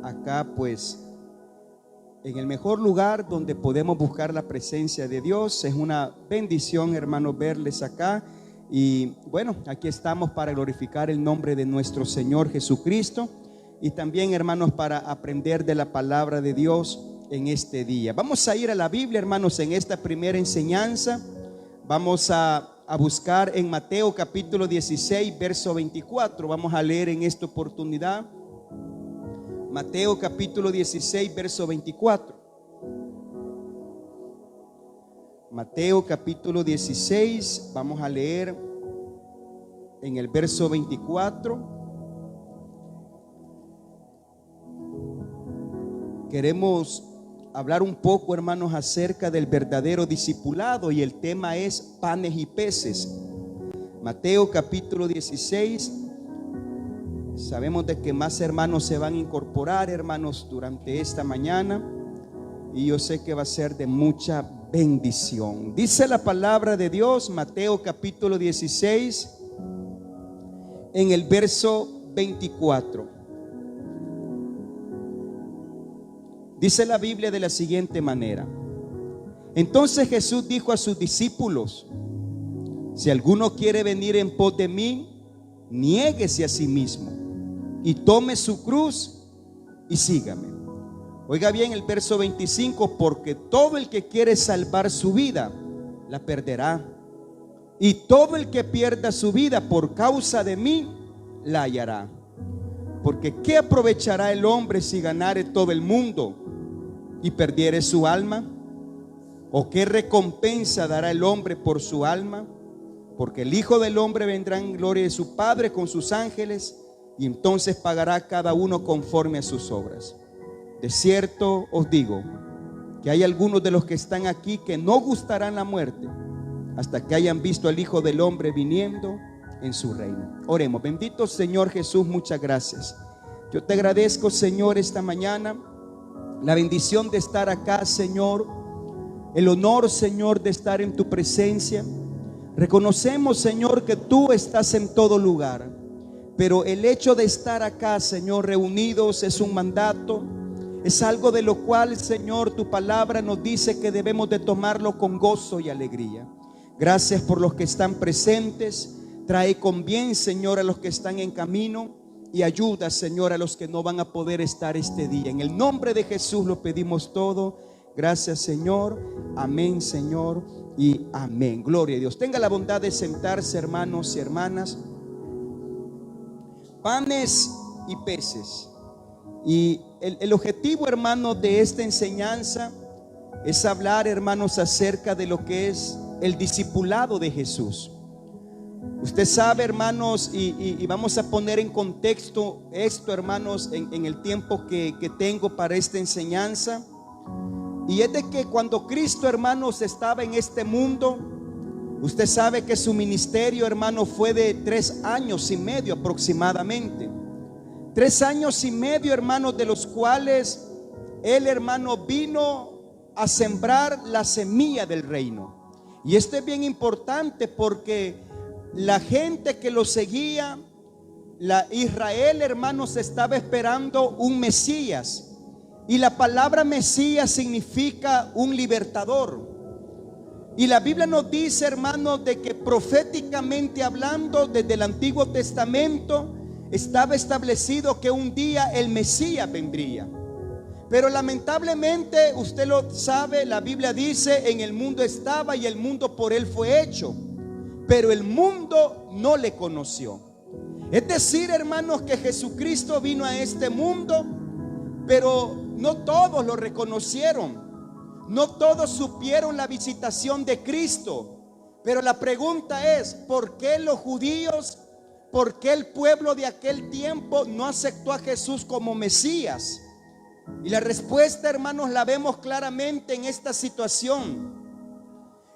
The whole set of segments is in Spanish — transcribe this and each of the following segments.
acá pues en el mejor lugar donde podemos buscar la presencia de Dios. Es una bendición, hermanos, verles acá. Y bueno, aquí estamos para glorificar el nombre de nuestro Señor Jesucristo y también, hermanos, para aprender de la palabra de Dios en este día. Vamos a ir a la Biblia, hermanos, en esta primera enseñanza. Vamos a buscar en Mateo capítulo 16, verso 24. Vamos a leer en esta oportunidad Mateo capítulo 16, verso 24. Mateo capítulo 16, vamos a leer en el verso 24. Queremos hablar un poco, hermanos, acerca del verdadero discipulado, y el tema es panes y peces. Mateo capítulo 16. Sabemos de que más hermanos se van a incorporar, hermanos, durante esta mañana, y yo sé que va a ser de mucha bendición. Dice la palabra de Dios, Mateo capítulo 16, en el verso 24. Dice la Biblia de la siguiente manera: entonces Jesús dijo a sus discípulos: si alguno quiere venir en pos de mí, niéguese a sí mismo y tome su cruz y sígame. Oiga bien el verso 25: porque todo el que quiere salvar su vida la perderá, y todo el que pierda su vida por causa de mí la hallará. Porque ¿qué aprovechará el hombre si ganare todo el mundo y perdiere su alma? ¿O qué recompensa dará el hombre por su alma? Porque el Hijo del Hombre vendrá en gloria de su Padre con sus ángeles, y entonces pagará cada uno conforme a sus obras. De cierto os digo que hay algunos de los que están aquí que no gustarán la muerte hasta que hayan visto al Hijo del Hombre viniendo en su reino. Oremos. Bendito Señor Jesús, muchas gracias. Yo te agradezco, Señor, esta mañana la bendición de estar acá, Señor, el honor, Señor, de estar en tu presencia. Reconocemos, Señor, que tú estás en todo lugar, pero el hecho de estar acá, Señor, reunidos es un mandato, es algo de lo cual, Señor, tu palabra nos dice que debemos de tomarlo con gozo y alegría. Gracias por los que están presentes. Trae con bien, Señor, a los que están en camino, y ayuda, Señor, a los que no van a poder estar este día. En el nombre de Jesús lo pedimos todo. Gracias, Señor. Amén, Señor, y amén. Gloria a Dios. Tenga la bondad de sentarse, hermanos y hermanas. Panes y peces. Y el objetivo, hermanos, de esta enseñanza es hablar, hermanos, acerca de lo que es el discipulado de Jesús. Usted sabe, hermanos, y vamos a poner en contexto esto, hermanos, en el tiempo que tengo para esta enseñanza. Y es de que cuando Cristo, hermanos, estaba en este mundo, usted sabe que su ministerio, hermano, fue de 3 años y medio aproximadamente. 3 años y medio, hermanos, de los cuales él, hermano, vino a sembrar la semilla del reino. Y esto es bien importante porque la gente que lo seguía, la Israel, hermanos, estaba esperando un Mesías. Y la palabra Mesías significa un libertador. Y la Biblia nos dice, hermanos, de que proféticamente hablando, desde el Antiguo Testamento estaba establecido que un día el Mesías vendría. Pero lamentablemente, usted lo sabe, la Biblia dice: en el mundo estaba y el mundo por él fue hecho, pero el mundo no le conoció. Es decir, hermanos, que Jesucristo vino a este mundo, pero no todos lo reconocieron. No todos supieron la visitación de Cristo. Pero la pregunta es: ¿por qué los judíos, por qué el pueblo de aquel tiempo no aceptó a Jesús como Mesías? Y la respuesta, hermanos, la vemos claramente en esta situación.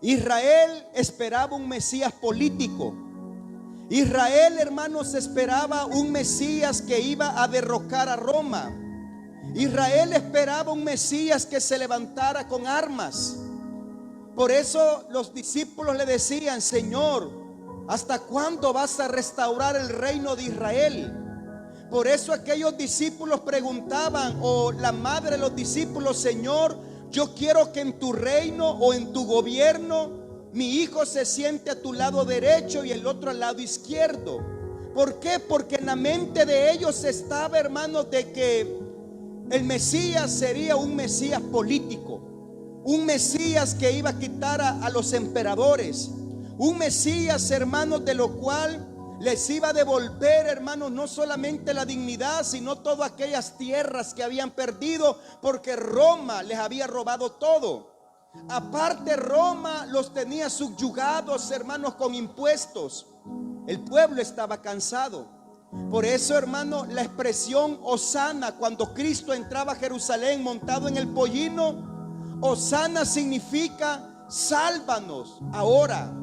Israel esperaba un Mesías político. Israel, hermanos, esperaba un Mesías que iba a derrocar a Roma. Israel esperaba un Mesías que se levantara con armas. Por eso los discípulos le decían: Señor, ¿hasta cuándo vas a restaurar el reino de Israel? Por eso aquellos discípulos preguntaban, o la madre de los discípulos: Señor, yo quiero que en tu reino o en tu gobierno mi hijo se siente a tu lado derecho y el otro al lado izquierdo. ¿Por qué? Porque en la mente de ellos estaba, hermanos, de que el Mesías sería un Mesías político, un Mesías que iba a quitar a los emperadores, un Mesías, hermanos, de lo cual les iba a devolver, hermanos, no solamente la dignidad, sino todas aquellas tierras que habían perdido, porque Roma les había robado todo. Aparte, Roma los tenía subyugados, hermanos, con impuestos. El pueblo estaba cansado. Por eso, hermano, la expresión Hosana, cuando Cristo entraba a Jerusalén montado en el pollino, Hosana significa sálvanos ahora.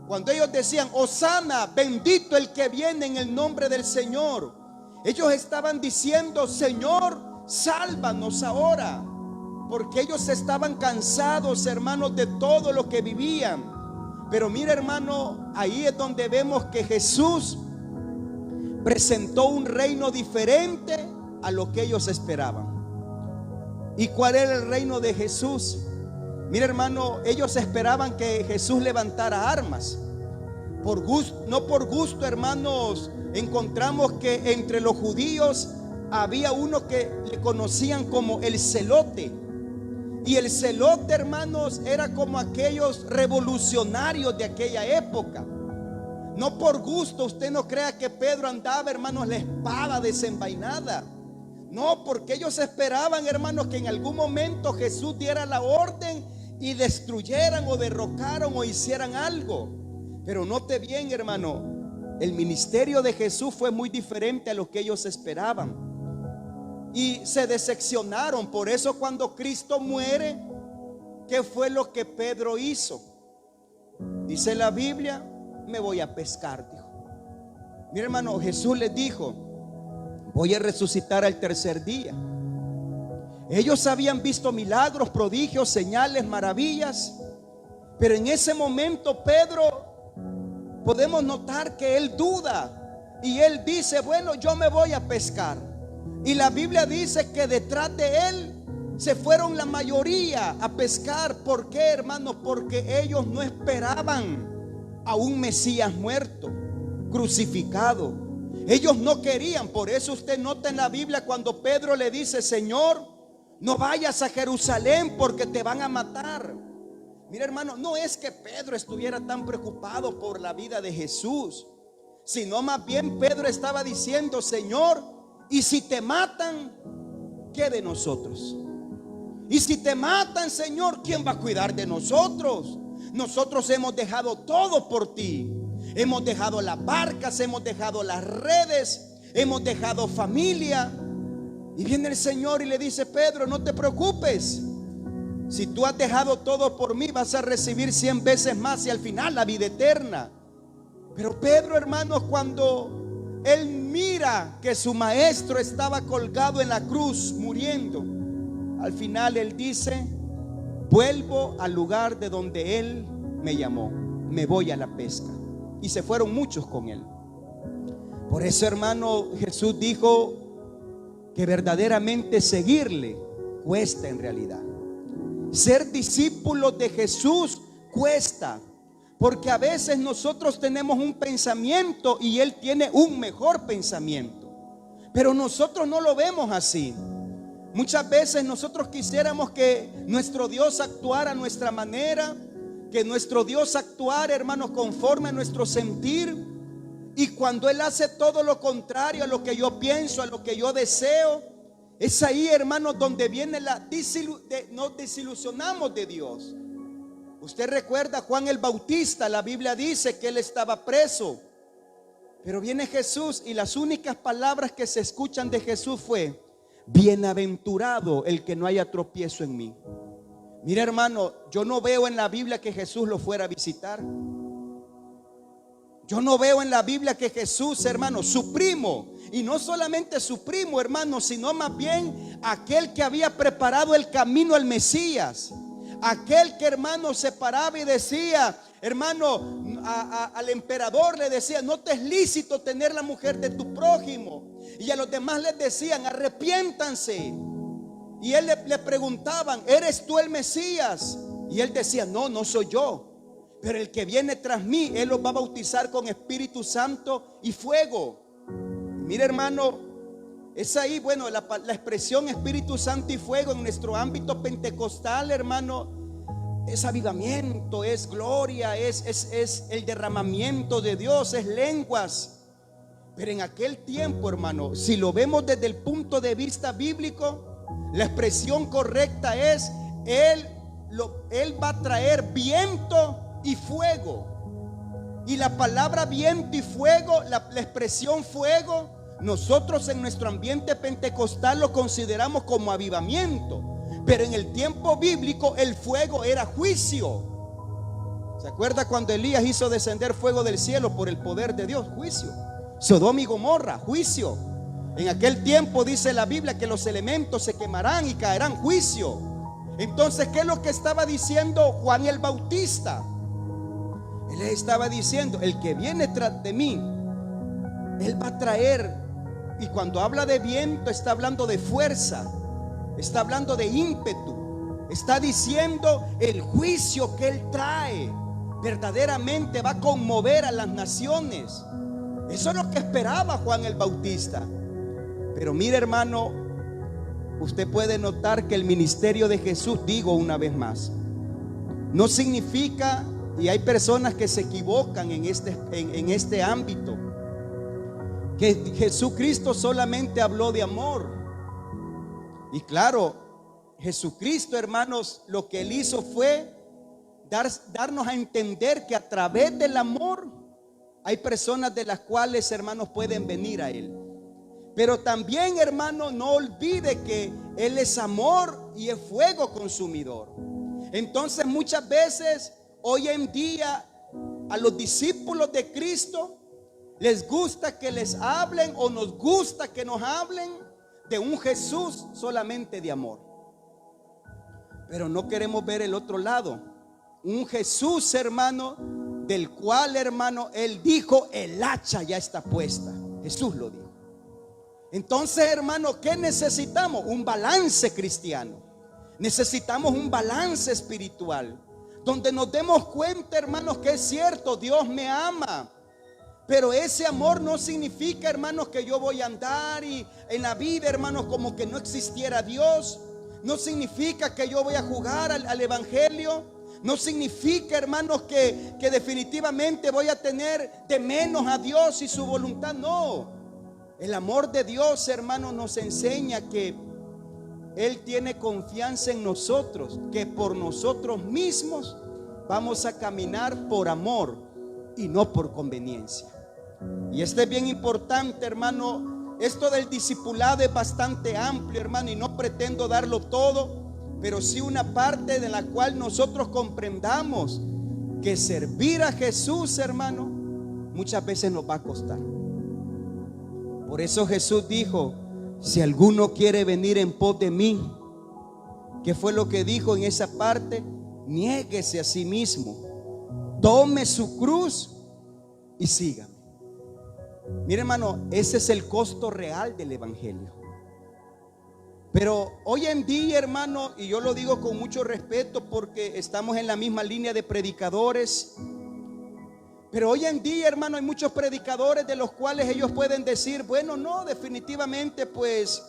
Cuando ellos decían Hosana, bendito el que viene en el nombre del Señor, ellos estaban diciendo: Señor, sálvanos ahora. Porque ellos estaban cansados, hermanos, de todo lo que vivían. Pero mira, hermano, ahí es donde vemos que Jesús presentó un reino diferente a lo que ellos esperaban. ¿Y cuál era el reino de Jesús? Mira, hermano, ellos esperaban que Jesús levantara armas. Por gusto, no por gusto, hermanos, encontramos que entre los judíos había uno que le conocían como el celote. Y el celote, hermanos, era como aquellos revolucionarios de aquella época. No por gusto, usted no crea que Pedro andaba, hermanos, la espada desenvainada. No, porque ellos esperaban, hermanos, que en algún momento Jesús diera la orden y destruyeran o derrocaran o hicieran algo. Pero note bien, hermano, el ministerio de Jesús fue muy diferente a lo que ellos esperaban. Y se decepcionaron. Por eso cuando Cristo muere, ¿qué fue lo que Pedro hizo? Dice la Biblia: me voy a pescar, dijo. Mira, hermano, Jesús les dijo: voy a resucitar al tercer día. Ellos habían visto milagros, prodigios, señales, maravillas. Pero en ese momento Pedro, podemos notar que él duda. Y él dice: bueno, yo me voy a pescar. Y la Biblia dice que detrás de él se fueron la mayoría a pescar. ¿Por qué, hermanos? Porque ellos no esperaban a un Mesías muerto, crucificado. Ellos no querían. Por eso usted nota en la Biblia cuando Pedro le dice: Señor, no vayas a Jerusalén porque te van a matar. Mira, hermano, no es que Pedro estuviera tan preocupado por la vida de Jesús, sino más bien Pedro estaba diciendo: Señor, y si te matan, ¿qué de nosotros? Y si te matan, Señor, ¿quién va a cuidar de nosotros? Nosotros hemos dejado todo por ti. Hemos dejado las barcas, hemos dejado las redes, hemos dejado familia. Y viene el Señor y le dice: Pedro, no te preocupes. Si tú has dejado todo por mí, vas a recibir 100 veces más y al final la vida eterna. Pero Pedro, hermanos, cuando él mira que su maestro estaba colgado en la cruz muriendo, al final él dice: vuelvo al lugar de donde él me llamó, me voy a la pesca. Y se fueron muchos con él. Por eso, hermano, Jesús dijo que verdaderamente seguirle cuesta en realidad. Ser discípulos de Jesús cuesta. Porque a veces nosotros tenemos un pensamiento y Él tiene un mejor pensamiento. Pero nosotros no lo vemos así. Muchas veces nosotros quisiéramos que nuestro Dios actuara a nuestra manera, que nuestro Dios actuara, hermanos, conforme a nuestro sentir. Y cuando Él hace todo lo contrario a lo que yo pienso, a lo que yo deseo, es ahí, hermanos, donde viene nos desilusionamos de Dios. Usted recuerda a Juan el Bautista, la Biblia dice que él estaba preso, pero viene Jesús y las únicas palabras que se escuchan de Jesús fue: bienaventurado el que no haya tropiezo en mí. Mira, hermano, yo no veo en la Biblia que Jesús lo fuera a visitar. Yo no veo en la Biblia que Jesús, hermano, su primo, y no solamente su primo, hermano, sino más bien aquel que había preparado el camino al Mesías. Aquel que, hermano, se paraba y decía, hermano, al emperador le decía: no te es lícito tener la mujer de tu prójimo. Y a los demás les decían: arrepiéntanse. Y él le preguntaban: ¿eres tú el Mesías? Y él decía: no, no soy yo. Pero el que viene tras mí, él los va a bautizar con Espíritu Santo y fuego. Mire, hermano, es ahí, bueno, la expresión Espíritu Santo y fuego en nuestro ámbito pentecostal, hermano, es avivamiento, es gloria, es el derramamiento de Dios, es lenguas. Pero en aquel tiempo, hermano, si lo vemos desde el punto de vista bíblico, la expresión correcta es: Él va a traer viento y fuego. Y la palabra viento y fuego, la expresión fuego, nosotros en nuestro ambiente pentecostal lo consideramos como avivamiento. Pero en el tiempo bíblico el fuego era juicio. ¿Se acuerda cuando Elías hizo descender fuego del cielo por el poder de Dios? Juicio. Sodoma y Gomorra, juicio. En aquel tiempo dice la Biblia que los elementos se quemarán y caerán, juicio. Entonces, ¿qué es lo que estaba diciendo Juan el Bautista? Él estaba diciendo: el que viene tras de mí, él va a traer. Y cuando habla de viento, está hablando de fuerza, está hablando de ímpetu, está diciendo el juicio que él trae verdaderamente va a conmover a las naciones. Eso es lo que esperaba Juan el Bautista. Pero mire, hermano, usted puede notar que el ministerio de Jesús, digo una vez más, no significa, y hay personas que se equivocan en este ámbito, que Jesucristo solamente habló de amor. Y claro, Jesucristo, hermanos, lo que Él hizo fue darnos a entender que a través del amor hay personas de las cuales, hermanos, pueden venir a Él. Pero también, hermano, no olvide que Él es amor y es fuego consumidor. Entonces, muchas veces, hoy en día, a los discípulos de Cristo les gusta que les hablen, o nos gusta que nos hablen de un Jesús solamente de amor. Pero no queremos ver el otro lado. Un Jesús, hermano, del cual, hermano, Él dijo: el hacha ya está puesta. Jesús lo dijo. Entonces, hermano, ¿qué necesitamos? Un balance cristiano. Necesitamos un balance espiritual, donde nos demos cuenta, hermanos, que es cierto, Dios me ama. Pero ese amor no significa, hermanos, que yo voy a andar y en la vida, hermanos, como que no existiera Dios. No significa que yo voy a jugar al evangelio. No significa, hermanos, que definitivamente voy a tener de menos a Dios y su voluntad. No. El amor de Dios, hermanos, nos enseña que Él tiene confianza en nosotros, que por nosotros mismos vamos a caminar por amor y no por conveniencia. Y esto es bien importante, hermano. Esto del discipulado es bastante amplio, hermano, y no pretendo darlo todo, pero sí una parte de la cual nosotros comprendamos que servir a Jesús, hermano, muchas veces nos va a costar. Por eso Jesús dijo: si alguno quiere venir en pos de mí, ¿qué fue lo que dijo en esa parte? Niéguese a sí mismo, tome su cruz y sígame. Mire, hermano, ese es el costo real del evangelio. Pero hoy en día, hermano, y yo lo digo con mucho respeto porque estamos en la misma línea de predicadores, pero hoy en día, hermano, hay muchos predicadores de los cuales ellos pueden decir: bueno, no, definitivamente, pues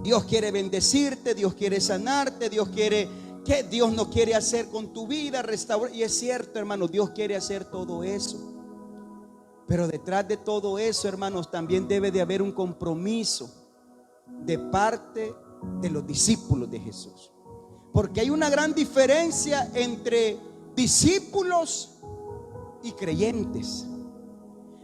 Dios quiere bendecirte, Dios quiere sanarte, Dios quiere, que Dios no quiere hacer con tu vida, restaurar. Y es cierto, hermano, Dios quiere hacer todo eso. Pero detrás de todo eso, hermanos, también debe de haber un compromiso de parte de los discípulos de Jesús. Porque hay una gran diferencia entre discípulos y creyentes.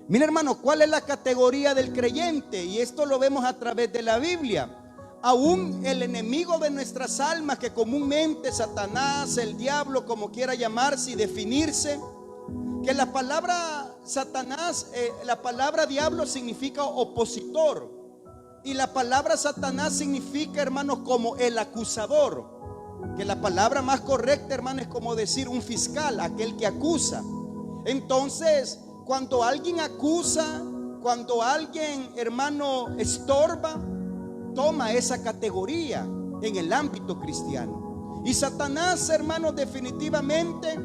Mira, hermano, ¿cuál es la categoría del creyente? Y esto lo vemos a través de la Biblia. Aún el enemigo de nuestras almas, que comúnmente Satanás, el diablo, como quiera llamarse y definirse, que la palabra Satanás, la palabra diablo significa opositor, y la palabra Satanás significa, hermanos, como el acusador. Que la palabra más correcta, hermano, es como decir un fiscal, aquel que acusa. Entonces, cuando alguien acusa, cuando alguien, hermano, estorba, toma esa categoría en el ámbito cristiano. Y Satanás, hermanos, definitivamente,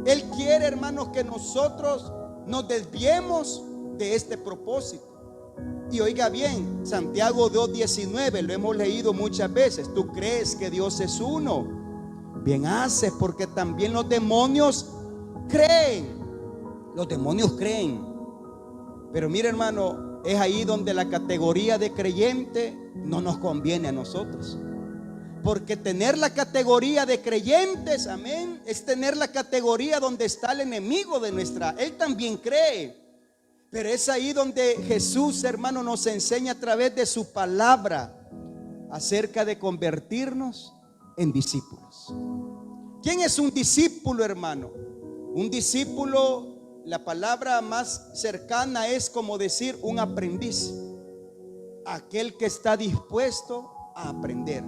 él quiere, hermanos, que nosotros nos desviemos de este propósito. Y oiga bien, Santiago 2:19, lo hemos leído muchas veces. Tú crees que Dios es uno, bien haces, porque también los demonios creen. Los demonios creen. Pero mire, hermano, es ahí donde la categoría de creyente no nos conviene a nosotros. Porque tener la categoría de creyentes, amén, es tener la categoría donde está el enemigo de nuestra. Él también cree. Pero es ahí donde Jesús, hermano, nos enseña a través de su palabra acerca de convertirnos en discípulos. ¿Quién es un discípulo, hermano? Un discípulo, la palabra más cercana es como decir un aprendiz. Aquel que está dispuesto a aprender.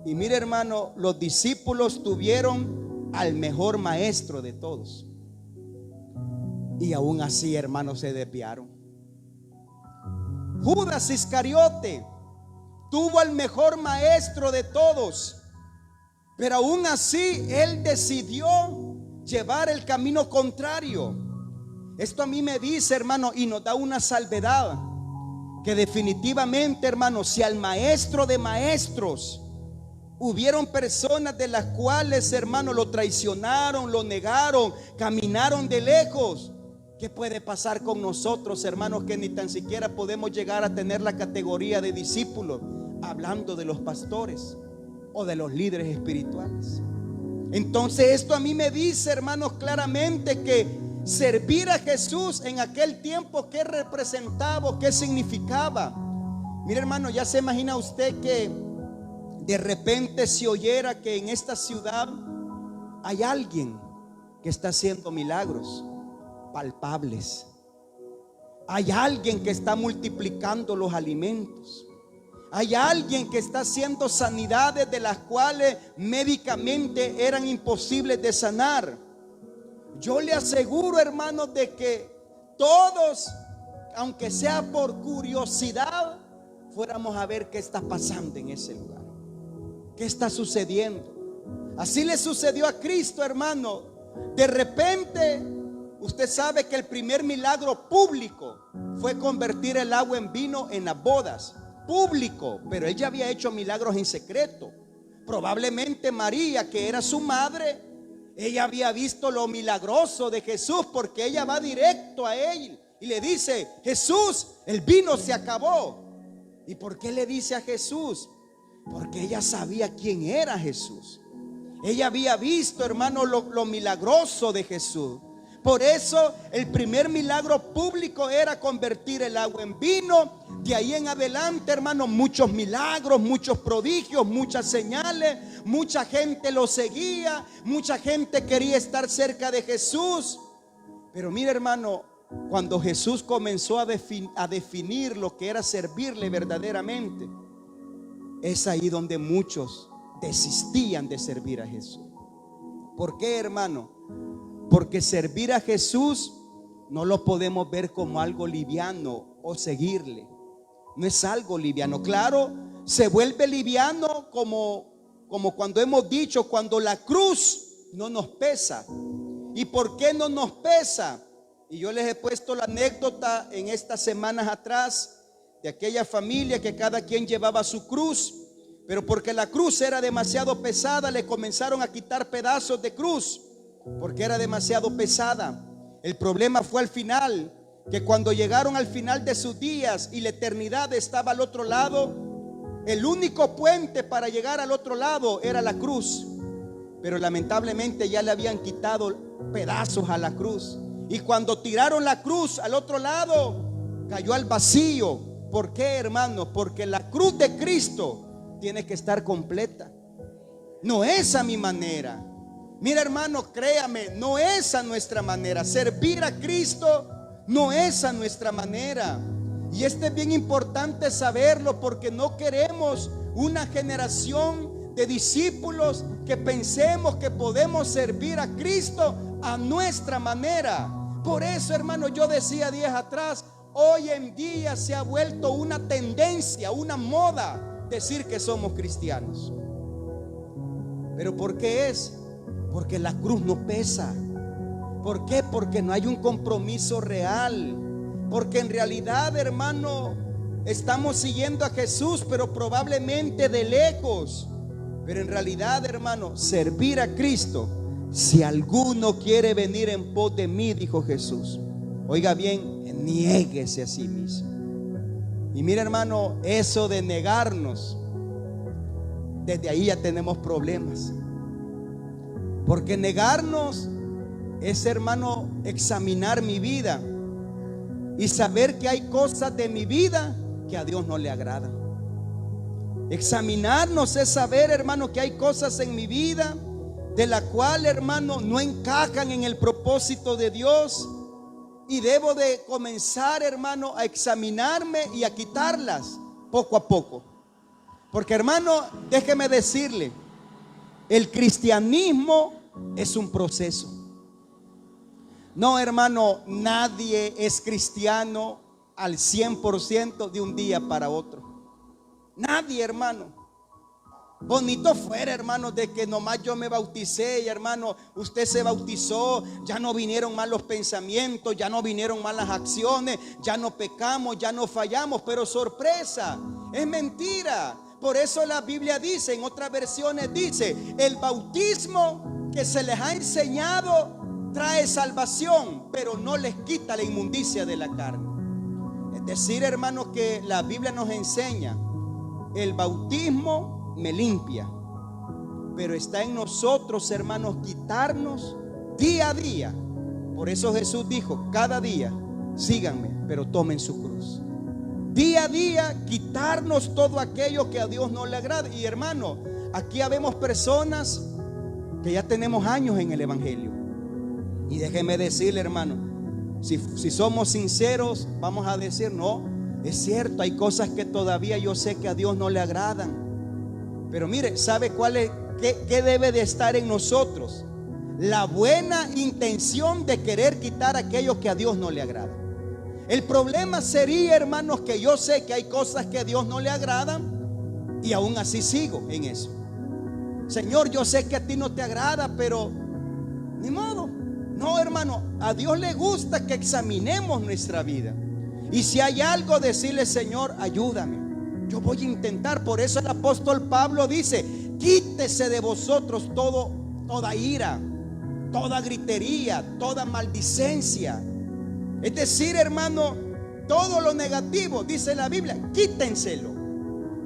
Y mire, hermano, los discípulos tuvieron al mejor maestro de todos. Y aún así, hermanos, se desviaron. Judas Iscariote tuvo al mejor maestro de todos, pero aún así él decidió llevar el camino contrario. Esto a mí me dice, hermano, y nos da una salvedad, que definitivamente, hermano, si al maestro de maestros hubieron personas de las cuales, hermano, lo traicionaron, lo negaron, caminaron de lejos, ¿qué puede pasar con nosotros, hermanos, que ni tan siquiera podemos llegar a tener la categoría de discípulos, hablando de los pastores o de los líderes espirituales? Entonces esto a mí me dice, hermanos, claramente que servir a Jesús en aquel tiempo, ¿qué representaba? ¿Qué significaba? Mire, hermano, ya se imagina usted que de repente se oyera que en esta ciudad hay alguien que está haciendo milagros palpables. Hay alguien que está multiplicando los alimentos. Hay alguien que está haciendo sanidades de las cuales médicamente eran imposibles de sanar. Yo le aseguro, hermanos, de que todos, aunque sea por curiosidad, fuéramos a ver qué está pasando en ese lugar. ¿Qué está sucediendo? Así le sucedió a Cristo, hermano. De repente, usted sabe que el primer milagro público fue convertir el agua en vino en las bodas. Público, pero él ya había hecho milagros en secreto. Probablemente María, que era su madre, ella había visto lo milagroso de Jesús, porque ella va directo a él y le dice: Jesús, el vino se acabó. ¿Y por qué le dice a Jesús? Porque ella sabía quién era Jesús. Ella había visto, hermano, lo milagroso de Jesús. Por eso el primer milagro público era convertir el agua en vino. De ahí en adelante, hermano, muchos milagros, muchos prodigios, muchas señales. Mucha gente lo seguía, mucha gente quería estar cerca de Jesús. Pero mire, hermano, cuando Jesús comenzó a definir lo que era servirle verdaderamente, es ahí donde muchos desistían de servir a Jesús. ¿Por qué, hermano? Porque servir a Jesús no lo podemos ver como algo liviano o seguirle. No es algo liviano. Claro, se vuelve liviano como cuando hemos dicho, cuando la cruz no nos pesa. ¿Y por qué no nos pesa? Y yo les he puesto la anécdota en estas semanas atrás de aquella familia que cada quien llevaba su cruz, pero porque la cruz era demasiado pesada, le comenzaron a quitar pedazos de cruz, porque era demasiado pesada. El problema fue al final, que cuando llegaron al final de sus días y la eternidad estaba al otro lado, el único puente para llegar al otro lado era la cruz. Pero lamentablemente ya le habían quitado pedazos a la cruz. Y cuando tiraron la cruz al otro lado, cayó al vacío. ¿Por qué, hermanos? Porque la cruz de Cristo tiene que estar completa. No es a mi manera. Mira, hermano, créame, no es a nuestra manera. Servir a Cristo no es a nuestra manera. Y esto es bien importante saberlo, porque no queremos una generación de discípulos que pensemos que podemos servir a Cristo a nuestra manera. Por eso, hermano, yo decía días atrás, hoy en día se ha vuelto una tendencia, una moda decir que somos cristianos. ¿Pero por qué es? Porque la cruz no pesa. ¿Por qué? Porque no hay un compromiso real. Porque en realidad, hermano, estamos siguiendo a Jesús, pero probablemente de lejos. Pero en realidad, hermano, servir a Cristo, si alguno quiere venir en pos de mí, dijo Jesús, oiga bien, niéguese a sí mismo. Y mira, hermano, eso de negarnos, desde ahí ya tenemos problemas. Porque negarnos es, hermano, examinar mi vida y saber que hay cosas de mi vida que a Dios no le agradan. Examinarnos es saber, hermano, que hay cosas en mi vida de la cual, hermano, no encajan en el propósito de Dios, y debo de comenzar, hermano, a examinarme y a quitarlas poco a poco. Porque, hermano, déjeme decirle, el cristianismo es un proceso. No, hermano, nadie es cristiano al 100% de un día para otro. Nadie, hermano. Bonito fuera, hermano, de que nomás yo me bauticé y, hermano, usted se bautizó, ya no vinieron malos pensamientos, ya no vinieron malas acciones, ya no pecamos, ya no fallamos. Pero sorpresa, es mentira. Por eso la Biblia dice, en otras versiones dice, el bautismo que se les ha enseñado trae salvación, pero no les quita la inmundicia de la carne. Es decir, hermanos, que la Biblia nos enseña, el bautismo me limpia, pero está en nosotros, hermanos, quitarnos día a día. Por eso Jesús dijo, cada día síganme, pero tomen su cruz. Día a día quitarnos todo aquello que a Dios no le agrada. Y, hermano, aquí habemos personas que ya tenemos años en el evangelio. Y déjeme decirle, hermano, si somos sinceros, vamos a decir, no, es cierto, hay cosas que todavía yo sé que a Dios no le agradan. Pero mire, ¿sabe cuál es? ¿Qué debe de estar en nosotros? La buena intención de querer quitar aquello que a Dios no le agrada. El problema sería, hermanos, que yo sé que hay cosas que a Dios no le agradan y aún así sigo en eso. Señor, yo sé que a ti no te agrada, pero ni modo. No, hermano, a Dios le gusta que examinemos nuestra vida. Y si hay algo, decirle, Señor, ayúdame. Yo voy a intentar. Por eso el apóstol Pablo dice, quítese de vosotros toda ira, toda gritería, toda maldicencia. Es decir, hermano, todo lo negativo, dice la Biblia, quítenselo.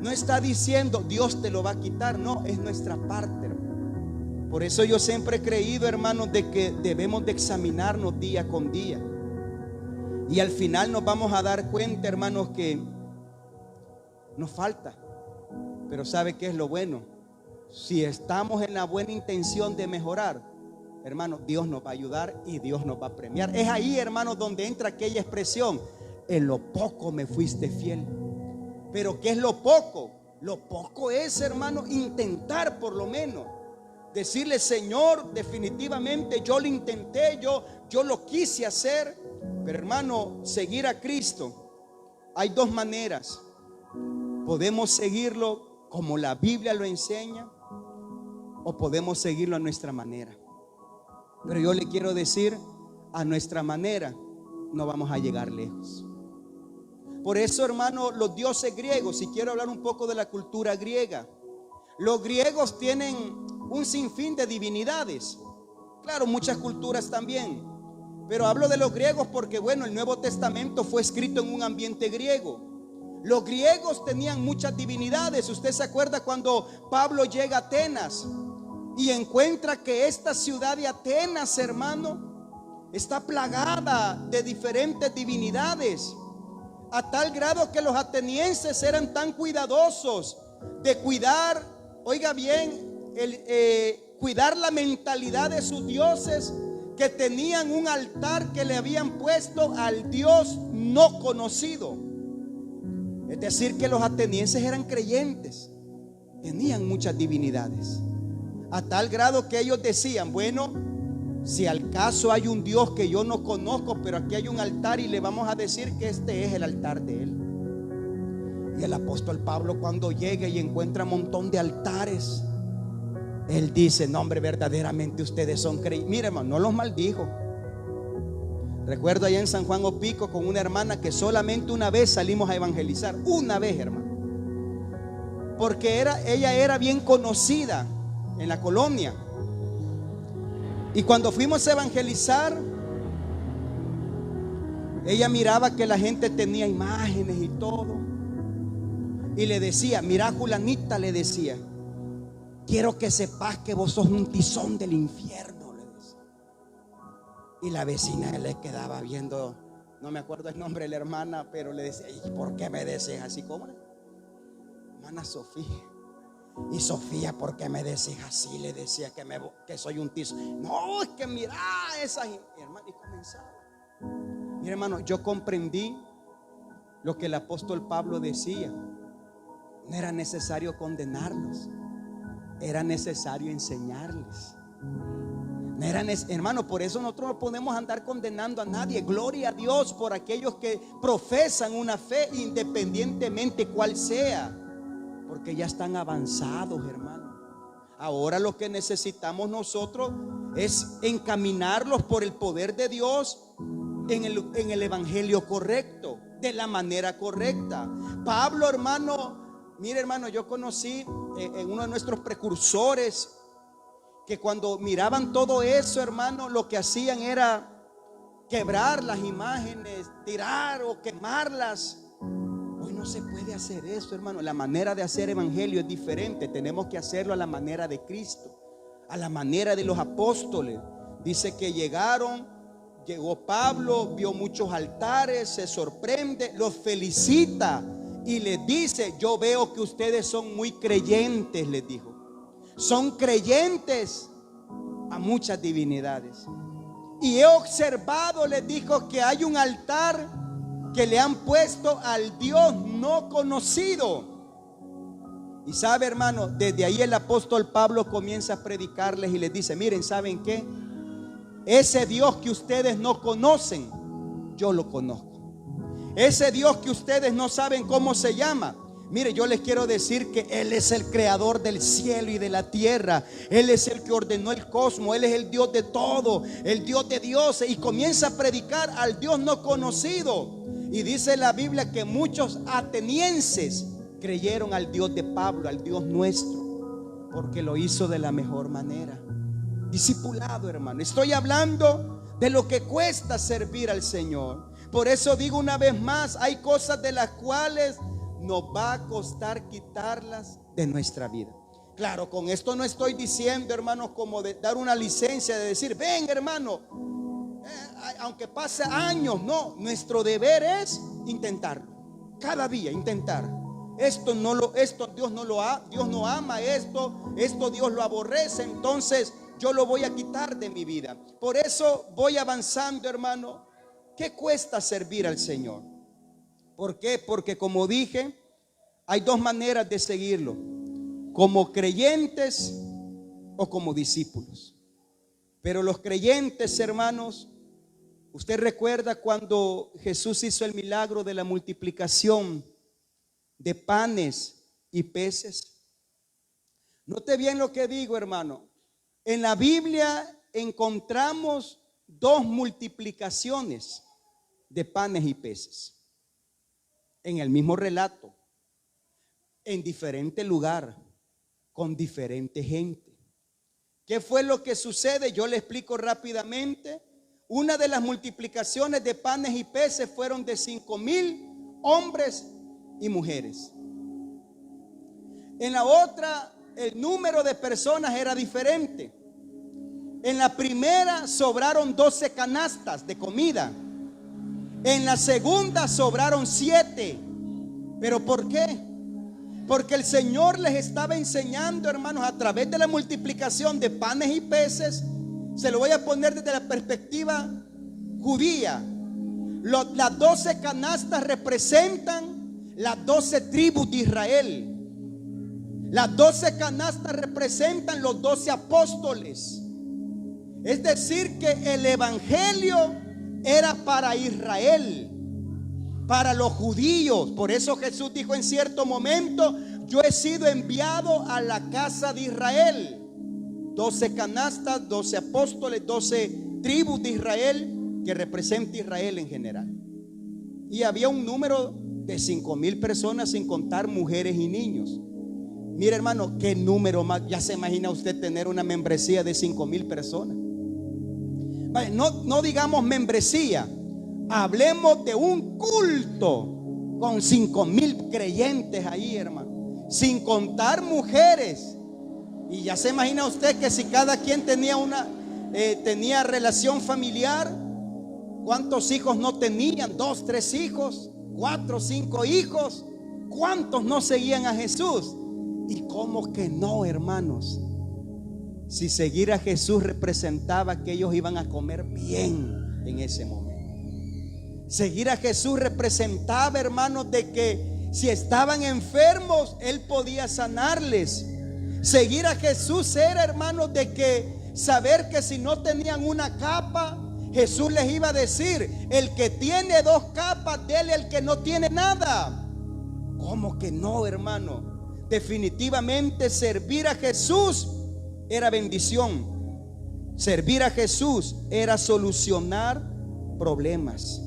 No está diciendo Dios te lo va a quitar, no, es nuestra parte, hermano. Por eso yo siempre he creído, hermanos, de que debemos de examinarnos día con día. Y al final nos vamos a dar cuenta, hermanos, que nos falta. Pero ¿sabe qué es lo bueno? Si estamos en la buena intención de mejorar, hermano, Dios nos va a ayudar y Dios nos va a premiar. Es ahí, hermano, donde entra aquella expresión, en lo poco me fuiste fiel. Pero ¿qué es lo poco? Lo poco es, hermano, intentar por lo menos decirle, Señor, definitivamente yo lo intenté, yo lo quise hacer. Pero, hermano, seguir a Cristo, hay dos maneras. Podemos seguirlo como la Biblia lo enseña, o podemos seguirlo a nuestra manera. Pero yo le quiero decir, a nuestra manera no vamos a llegar lejos. Por eso, hermano, los dioses griegos, si quiero hablar un poco de la cultura griega, los griegos tienen un sinfín de divinidades. Claro, muchas culturas también, pero hablo de los griegos porque, bueno, el Nuevo Testamento fue escrito en un ambiente griego. Los griegos tenían muchas divinidades. Usted se acuerda cuando Pablo llega a Atenas y encuentra que esta ciudad de Atenas, hermano, está plagada de diferentes divinidades, a tal grado que los atenienses eran tan cuidadosos de cuidar, oiga bien, cuidar la mentalidad de sus dioses, que tenían un altar que le habían puesto al Dios no conocido. Es decir, que los atenienses eran creyentes, tenían muchas divinidades, a tal grado que ellos decían, bueno, Si al caso hay un Dios que yo no conozco, pero aquí hay un altar y le vamos a decir que este es el altar de Él. Y el apóstol Pablo, cuando llega y encuentra un montón de altares, él dice: no, hombre, verdaderamente ustedes son creyentes. Mire, hermano, no los maldijo. Recuerdo allá en San Juan Opico con una hermana que solamente una vez salimos a evangelizar. Una vez, hermano. Porque ella era bien conocida en la colonia. Y cuando fuimos a evangelizar, ella miraba que la gente tenía imágenes y todo. Y le decía: mira, Julanita, le decía, quiero que sepas que vos sos un tizón del infierno, le decía. Y la vecina le quedaba viendo, no me acuerdo el nombre de la hermana, pero le decía: ¿y por qué me decís así? ¿Cómo? Hermana Sofía. Y Sofía, ¿por qué me decís así? Le decía que soy un tizón. No, es que mira esa hermana. Y comenzaba. Mira, hermano, yo comprendí lo que el apóstol Pablo decía. No era necesario condenarlos, era necesario enseñarles. No era hermano, por eso nosotros no podemos andar condenando a nadie. Gloria a Dios por aquellos que profesan una fe, independientemente cuál sea, porque ya están avanzados, hermano. Ahora lo que necesitamos nosotros es encaminarlos por el poder de Dios en el evangelio correcto, de la manera correcta. Pablo, hermano, mire, hermano, yo conocí en uno de nuestros precursores que cuando miraban todo eso, hermano, lo que hacían era quebrar las imágenes, tirar o quemarlas. Hoy no se puede hacer eso, hermano. La manera de hacer evangelio es diferente. Tenemos que hacerlo a la manera de Cristo, a la manera de los apóstoles. Dice que llegó Pablo, vio muchos altares, se sorprende, los felicita y les dice: yo veo que ustedes son muy creyentes, les dijo. Son creyentes a muchas divinidades. Y he observado, les dijo, que hay un altar que le han puesto al Dios no conocido. Y sabe, hermano, desde ahí el apóstol Pablo comienza a predicarles y les dice: miren, ¿saben qué? Ese Dios que ustedes no conocen, yo lo conozco. Ese Dios que ustedes no saben cómo se llama, mire, yo les quiero decir que Él es el creador del cielo y de la tierra. Él es el que ordenó el cosmos. Él es el Dios de todo, el Dios de dioses. Y comienza a predicar al Dios no conocido. Y dice la Biblia que muchos atenienses creyeron al Dios de Pablo, al Dios nuestro, porque lo hizo de la mejor manera. Discipulado, hermano. Estoy hablando de lo que cuesta servir al Señor. Por eso digo una vez más, hay cosas de las cuales nos va a costar quitarlas de nuestra vida. Claro, con esto no estoy diciendo, hermanos, como de dar una licencia de decir: ven, hermano, aunque pase años. No, nuestro deber es intentarlo. Cada día intentar. Esto Dios no ama esto Dios lo aborrece. Entonces yo lo voy a quitar de mi vida. Por eso voy avanzando, hermano. ¿Qué cuesta servir al Señor? ¿Por qué? Porque, como dije, hay dos maneras de seguirlo: como creyentes o como discípulos. Pero los creyentes, hermanos, usted recuerda cuando Jesús hizo el milagro de la multiplicación de panes y peces. Note bien lo que digo, hermano. En la Biblia encontramos dos multiplicaciones de panes y peces en el mismo relato, en diferente lugar, con diferente gente. ¿Qué fue lo que sucede? Yo le explico rápidamente. Una de las multiplicaciones de panes y peces fueron de 5,000 hombres y mujeres. En la otra, el número de personas era diferente. En la primera sobraron 12 canastas de comida. En la segunda sobraron 7. ¿Pero por qué? Porque el Señor les estaba enseñando, hermanos, a través de la multiplicación de panes y peces. Se lo voy a poner desde la perspectiva judía. Las 12 canastas representan las 12 tribus de Israel. Las 12 canastas representan los 12 apóstoles. Es decir, que el evangelio era para Israel, para los judíos. Por eso Jesús dijo en cierto momento: yo he sido enviado a la casa de Israel. 12 canastas, 12 apóstoles, 12 tribus de Israel, que representa Israel en general. Y había un número de 5,000 personas, sin contar mujeres y niños. Mire, hermano, qué número más. Ya se imagina usted tener una membresía de 5,000 personas. Vale, no digamos membresía, hablemos de un culto con 5,000 creyentes ahí, hermano, sin contar mujeres. Y ya se imagina usted que si cada quien tenía relación familiar, ¿cuántos hijos no tenían? 2, 3 hijos, 4, 5 hijos. ¿Cuántos no seguían a Jesús? Y cómo que no, hermanos, si seguir a Jesús representaba que ellos iban a comer bien en ese momento. Seguir a Jesús representaba, hermanos, de que si estaban enfermos, Él podía sanarles. Seguir a Jesús era, hermanos, de que saber que si no tenían una capa, Jesús les iba a decir: el que tiene 2 capas, dele al que no tiene nada. ¿Cómo que no, hermano? Definitivamente servir a Jesús era bendición. Servir a Jesús era solucionar problemas.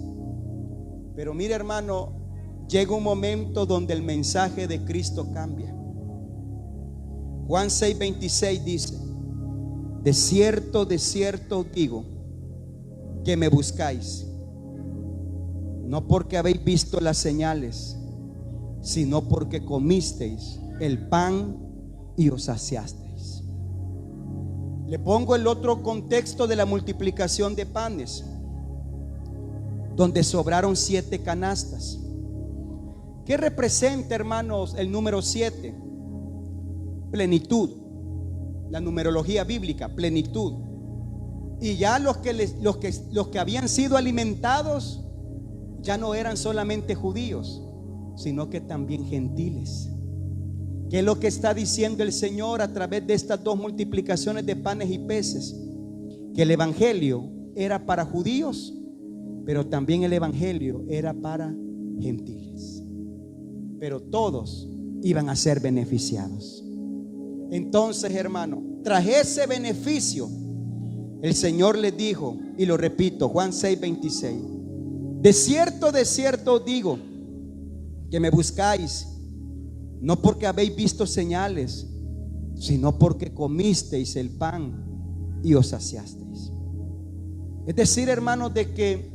Pero mire, hermano, llega un momento donde el mensaje de Cristo cambia. Juan 6:26 dice: de cierto os digo, que me buscáis, no porque habéis visto las señales, sino porque comisteis el pan y os saciasteis. Le pongo el otro contexto de la multiplicación de panes, donde sobraron 7 canastas. ¿Qué representa, hermanos, el número 7? Plenitud. La numerología bíblica, plenitud. Y ya los que habían sido alimentados ya no eran solamente judíos, sino que también gentiles. ¿Qué es lo que está diciendo el Señor a través de estas 2 multiplicaciones de panes y peces? Que el evangelio era para judíos, pero también el evangelio era para gentiles. Pero todos iban a ser beneficiados. Entonces, hermano, tras ese beneficio, el Señor les dijo, y lo repito, Juan 6:26: de cierto os digo, que me buscáis, no porque habéis visto señales, sino porque comisteis el pan y os saciasteis. Es decir, hermanos, de que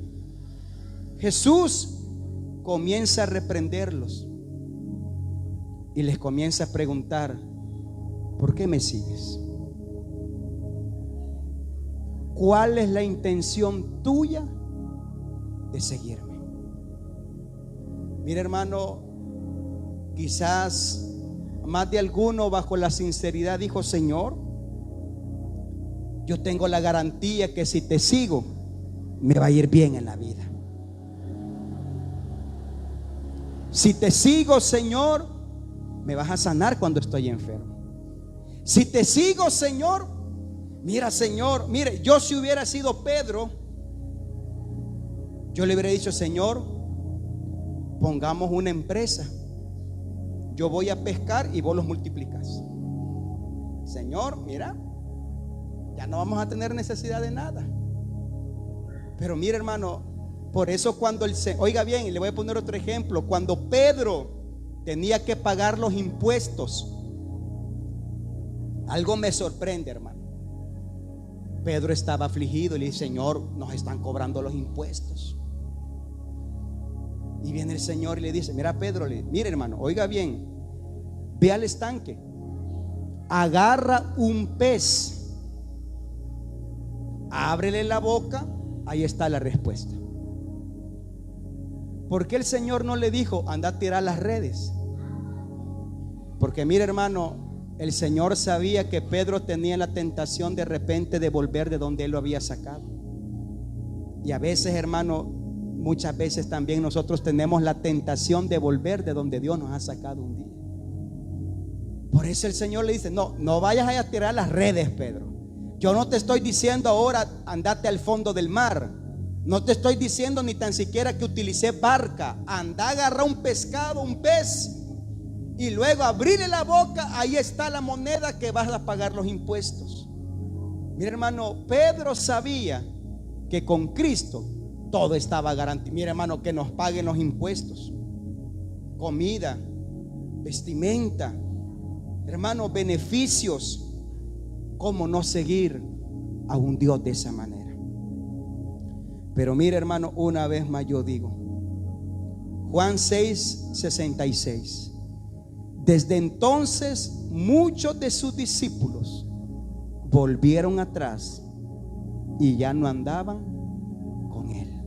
Jesús comienza a reprenderlos y les comienza a preguntar: ¿por qué me sigues? ¿Cuál es la intención tuya de seguirme? Mira, hermano, quizás más de alguno bajo la sinceridad dijo: Señor, yo tengo la garantía que si te sigo me va a ir bien en la vida. Si te sigo, Señor, me vas a sanar cuando estoy enfermo. Si te sigo, Señor, mira, Señor, mire, yo si hubiera sido Pedro, yo le hubiera dicho: Señor, pongamos una empresa, yo voy a pescar y vos los multiplicas. Señor, mira, ya no vamos a tener necesidad de nada. Pero mire, hermano, por eso cuando oiga bien, y le voy a poner otro ejemplo. Cuando Pedro tenía que pagar los impuestos, algo me sorprende, hermano. Pedro estaba afligido y le dice: Señor, nos están cobrando los impuestos. Y viene el Señor y le dice: mira, Pedro, mire, hermano, oiga bien, ve al estanque, agarra un pez, ábrele la boca, ahí está la respuesta. ¿Por qué el Señor no le dijo: anda a tirar las redes? Porque mire, hermano, el Señor sabía que Pedro tenía la tentación de repente de volver de donde Él lo había sacado. Y a veces, hermano, muchas veces también nosotros tenemos la tentación de volver de donde Dios nos ha sacado un día. Por eso el Señor le dice: no vayas a tirar las redes, Pedro. Yo no te estoy diciendo ahora andate al fondo del mar. No te estoy diciendo ni tan siquiera que utilicé barca. Anda, agarra un pescado, un pez, y luego abrirle la boca. Ahí está la moneda que vas a pagar los impuestos. Mira, hermano, Pedro sabía que con Cristo todo estaba garantizado. Mira, hermano, que nos paguen los impuestos, comida, vestimenta, hermano, beneficios. ¿Cómo no seguir a un Dios de esa manera? Pero mira, hermano, una vez más yo digo, Juan 6:66. Desde entonces muchos de sus discípulos volvieron atrás y ya no andaban con él.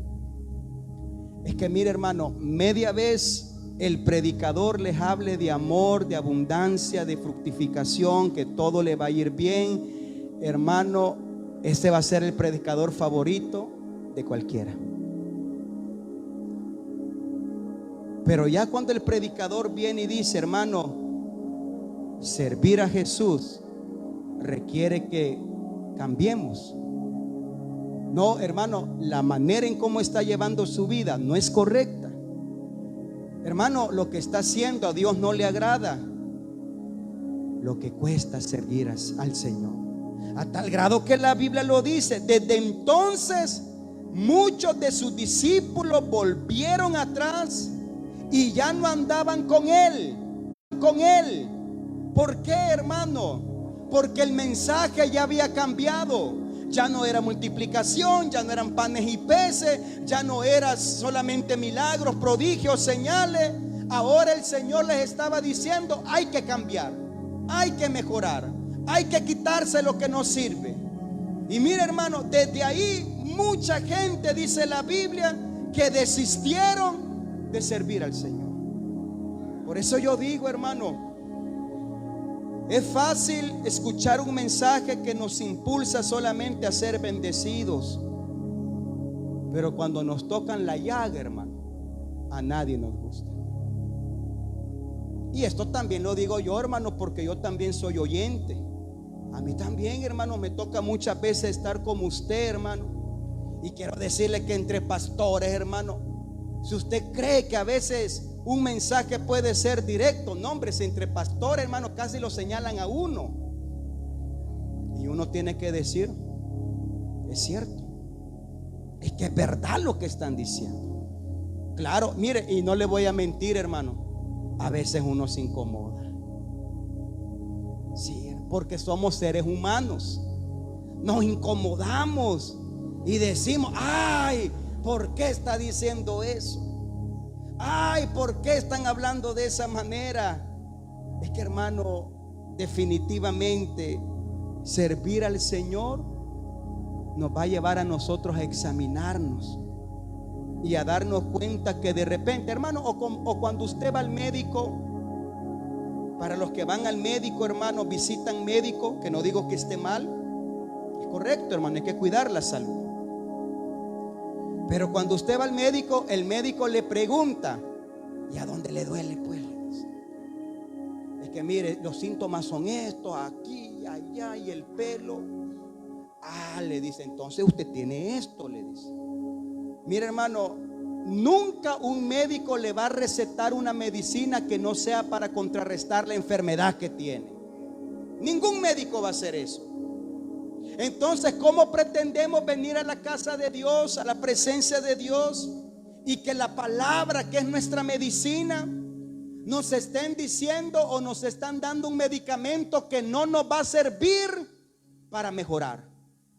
Es que mira, hermano, media vez el predicador les hable de amor, de abundancia, de fructificación, que todo le va a ir bien, hermano, este va a ser el predicador favorito de cualquiera. Pero ya cuando el predicador viene y dice, hermano, servir a Jesús requiere que cambiemos. No, hermano, la manera en cómo está llevando su vida no es correcta. Hermano, lo que está haciendo a Dios no le agrada. Lo que cuesta servir al Señor, a tal grado que la Biblia lo dice. Desde entonces muchos de sus discípulos volvieron atrás y ya no andaban con él. ¿Por qué, hermano? Porque el mensaje ya había cambiado. Ya no era multiplicación, ya no eran panes y peces, ya no era solamente milagros, prodigios, señales. Ahora el Señor les estaba diciendo: hay que cambiar, hay que mejorar, hay que quitarse lo que no sirve. Y mira, hermano, desde ahí mucha gente, dice la Biblia, que desistieron de servir al Señor. Por eso yo digo, hermano, es fácil escuchar un mensaje que nos impulsa solamente a ser bendecidos, pero cuando nos tocan la llaga, hermano, a nadie nos gusta. Y esto también lo digo yo, hermano, porque yo también soy oyente. A mí también, hermano, me toca muchas veces estar como usted, hermano. Y quiero decirle que entre pastores, hermano, si usted cree que a veces un mensaje puede ser directo, no, hombre, si entre pastores, hermano, casi lo señalan a uno. Y uno tiene que decir: es cierto, es que es verdad lo que están diciendo. Claro, mire, y no le voy a mentir, hermano, a veces uno se incomoda. Sí, porque somos seres humanos, nos incomodamos y decimos: ay, ¿por qué está diciendo eso? Ay, ¿por qué están hablando de esa manera? Es que, hermano, definitivamente servir al Señor nos va a llevar a nosotros a examinarnos y a darnos cuenta que de repente, hermano, o cuando usted va al médico. Para los que van al médico, hermano, visitan médico, que no digo que esté mal, es correcto, hermano, hay que cuidar la salud. Pero cuando usted va al médico, el médico le pregunta: ¿y a dónde le duele? Pues es que mire, los síntomas son estos, aquí, allá, y el pelo. Ah, le dice, entonces usted tiene esto, le dice. Mire, hermano, nunca un médico le va a recetar una medicina que no sea para contrarrestar la enfermedad que tiene. Ningún médico va a hacer eso. Entonces, ¿cómo pretendemos venir a la casa de Dios, a la presencia de Dios, y que la palabra, que es nuestra medicina, nos estén diciendo o nos están dando un medicamento que no nos va a servir para mejorar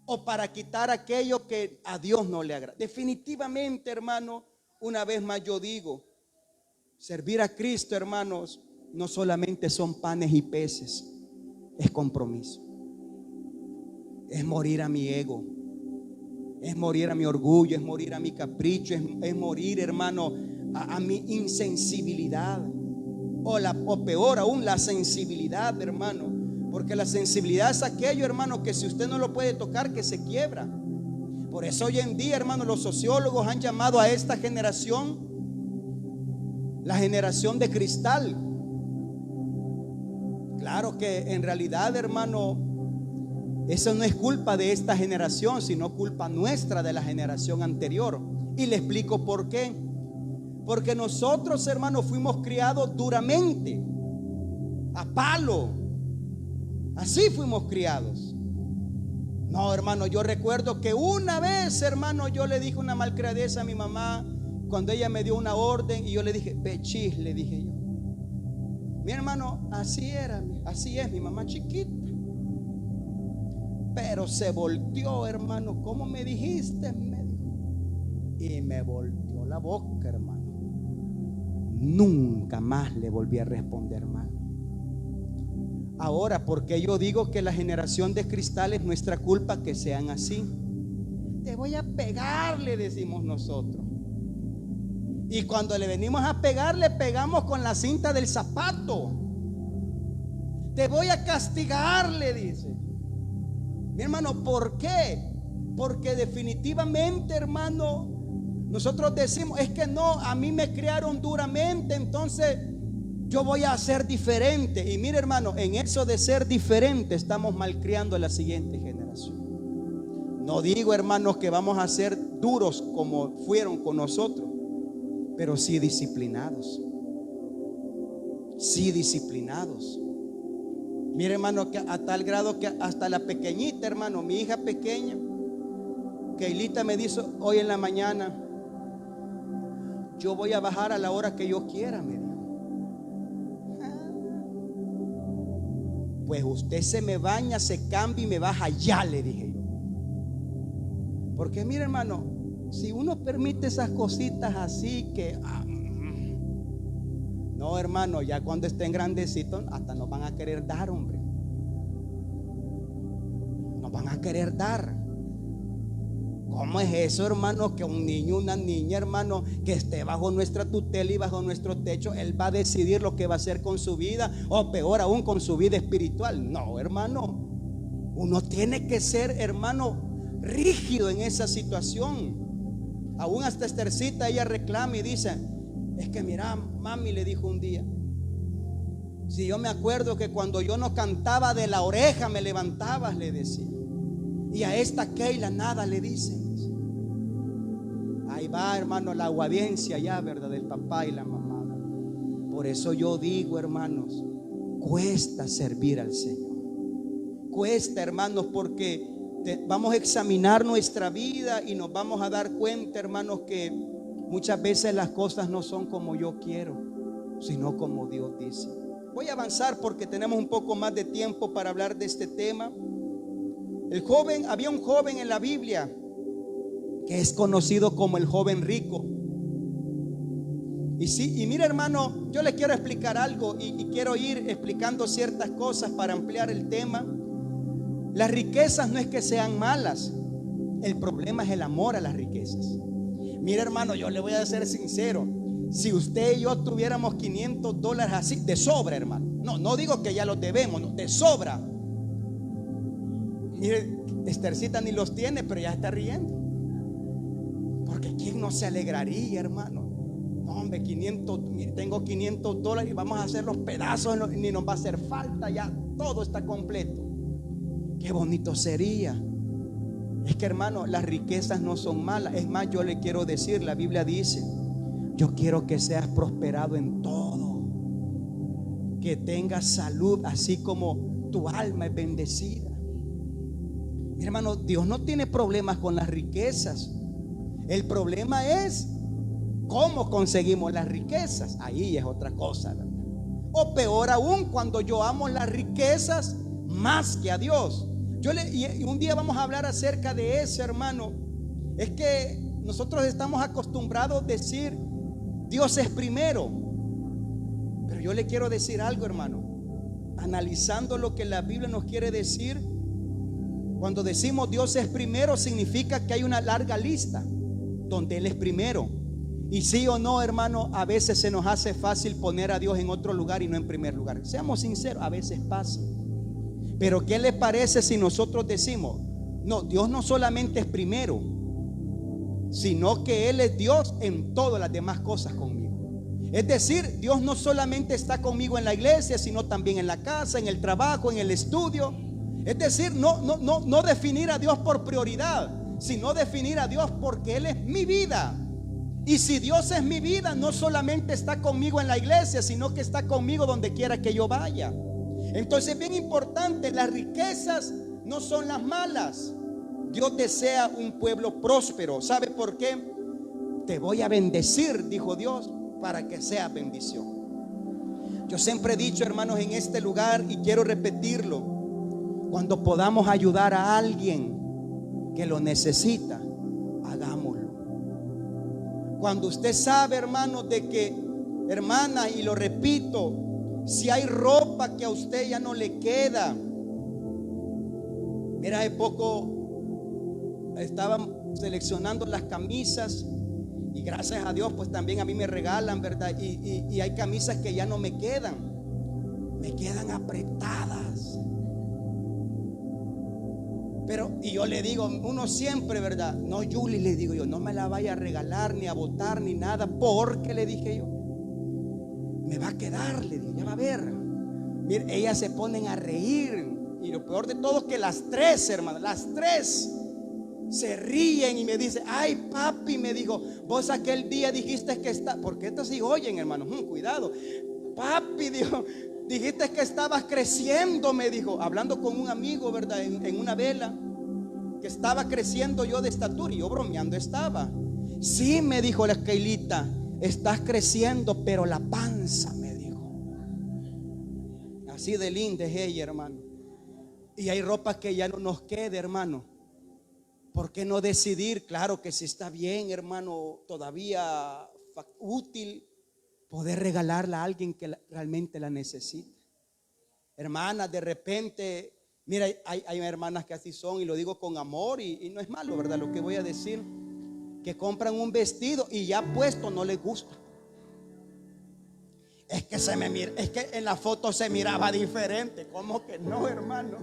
o para quitar aquello que a Dios no le agrada? Definitivamente, hermano, una vez más yo digo, servir a Cristo, hermanos, no solamente son panes y peces, es compromiso. Es morir a mi ego, es morir a mi orgullo, es morir a mi capricho, es morir, hermano, a mi insensibilidad, o peor aún, la sensibilidad, hermano. Porque la sensibilidad es aquello, hermano, que si usted no lo puede tocar, que se quiebra. Por eso hoy en día, hermano, los sociólogos han llamado a esta generación la generación de cristal. Claro que en realidad, hermano, Eso no es culpa de esta generación, sino culpa nuestra de la generación anterior. Y le explico por qué. Porque nosotros, hermanos, fuimos criados duramente, a palo. Así fuimos criados. No, hermano, yo recuerdo que una vez, hermano, yo le dije una malcriadez a mi mamá cuando ella me dio una orden y yo le dije, pechis, le dije yo. Mi hermano, así era, así es mi mamá chiquita. Pero se volteó, hermano. ¿Cómo me dijiste? Me dijo. Y me volteó la boca, hermano. Nunca más le volví a responder mal. Ahora, porque yo digo que la generación de cristal es nuestra culpa que sean así. Te voy a pegar, le decimos nosotros. Y cuando le venimos a pegar, le pegamos con la cinta del zapato. Te voy a castigar, le dice. Mi hermano, ¿por qué? Porque definitivamente, hermano, nosotros decimos, es que no, a mí me criaron duramente, entonces yo voy a ser diferente. Y mire, hermano, en eso de ser diferente estamos malcriando a la siguiente generación. No digo, hermanos, que vamos a ser duros como fueron con nosotros, pero sí disciplinados. Sí disciplinados. Mire, hermano, que a tal grado que hasta la pequeñita, hermano, mi hija pequeña, Keilita, me dice hoy en la mañana, yo voy a bajar a la hora que yo quiera, me dijo. Pues usted se me baña, se cambia y me baja ya, le dije yo. Porque mire, hermano, si uno permite esas cositas así que no, hermano, ya cuando estén grandecitos hasta nos van a querer dar, hombre. Nos van a querer dar. ¿Cómo es eso, hermano? Que un niño, una niña, hermano, que esté bajo nuestra tutela y bajo nuestro techo, él va a decidir lo que va a hacer con su vida, o peor aún, con su vida espiritual. No, hermano. Uno tiene que ser, hermano, rígido en esa situación. Aún hasta Esthercita, ella reclama y dice, es que mira, mami, le dijo un día, si yo me acuerdo que cuando yo no cantaba de la oreja me levantabas, le decía. Y a esta Keila nada le dicen. Ahí va, hermano, la obediencia ya, ¿verdad? Del papá y la mamá. Por eso yo digo, hermanos, cuesta servir al Señor. Cuesta, hermanos, porque vamos a examinar nuestra vida y nos vamos a dar cuenta, hermanos, que muchas veces las cosas no son como yo quiero, sino como Dios dice. Voy a avanzar porque tenemos un poco más de tiempo para hablar de este tema. Había un joven en la Biblia que es conocido como el joven rico. Y mira, hermano, yo le quiero explicar algo y quiero ir explicando ciertas cosas para ampliar el tema. Las riquezas no es que sean malas, el problema es el amor a las riquezas. Mira, hermano, yo le voy a ser sincero. Si usted y yo tuviéramos $500 así, de sobra, hermano. No digo que ya los debemos, no, de sobra. Mire, Esthercita ni los tiene, pero ya está riendo. Porque ¿quién no se alegraría, hermano? No, hombre, tengo $500 y vamos a hacer los pedazos, ni nos va a hacer falta, ya todo está completo. Qué bonito sería. Es que, hermano, las riquezas no son malas. Es más, yo le quiero decir, la Biblia dice, yo quiero que seas prosperado en todo, que tengas salud, así como tu alma es bendecida. Mi hermano, Dios no tiene problemas con las riquezas. El problema es cómo conseguimos las riquezas. Ahí es otra cosa, ¿verdad? O peor aún, cuando yo amo las riquezas más que a Dios. Y un día vamos a hablar acerca de eso, hermano. Es que nosotros estamos acostumbrados a decir Dios es primero. Pero yo le quiero decir algo, hermano. Analizando lo que la Biblia nos quiere decir, cuando decimos Dios es primero, significa que hay una larga lista donde Él es primero. Y sí o no, hermano, a veces se nos hace fácil poner a Dios en otro lugar y no en primer lugar. Seamos sinceros, a veces pasa. Pero ¿qué le parece si nosotros decimos, no, Dios no solamente es primero, sino que Él es Dios en todas las demás cosas conmigo? Es decir, Dios no solamente está conmigo en la iglesia, sino también en la casa, en el trabajo, en el estudio. Es decir, no definir a Dios por prioridad, sino definir a Dios porque Él es mi vida. Y si Dios es mi vida, no solamente está conmigo en la iglesia, sino que está conmigo donde quiera que yo vaya. Entonces es bien importante, las riquezas no son las malas. Dios desea un pueblo próspero. ¿Sabe por qué? Te voy a bendecir, dijo Dios, para que seas bendición. Yo siempre he dicho, hermanos, en este lugar, y quiero repetirlo: cuando podamos ayudar a alguien que lo necesita, hagámoslo. Cuando usted sabe, hermanos, de que, hermana, y lo repito, si hay ropa que a usted ya no le queda. Mira, hace poco estaban seleccionando las camisas y gracias a Dios pues también a mí me regalan, ¿verdad? Y hay camisas que ya no me quedan apretadas. Pero, y yo le digo, uno siempre, ¿verdad? No, Julie, le digo yo, no me la vaya a regalar ni a botar ni nada, porque le dije yo, me va a quedar, le digo, ya va a ver. Mire, ellas se ponen a reír. Y lo peor de todo es que las tres, hermanas, las tres se ríen y me dicen: ay, papi, me dijo, vos aquel día dijiste que está, porque estas sí oyen, hermanos, cuidado. Papi, dijo, dijiste que estabas creciendo, me dijo, hablando con un amigo, ¿verdad? En una vela, que estaba creciendo yo de estatura, y yo bromeando estaba. Sí, me dijo la Keilita, estás creciendo, pero la panza, me dijo. Así de linda es ella, hermano. Y hay ropa que ya no nos queda, hermano. ¿Por qué no decidir? Claro que si está bien, hermano, todavía útil, poder regalarla a alguien que realmente la necesita. Hermanas, de repente, mira, hay hermanas que así son, y lo digo con amor, y no es malo, ¿verdad? Lo que voy a decir, que compran un vestido y ya puesto no les gusta. Es que es que en la foto se miraba diferente. ¿Cómo que no, hermano?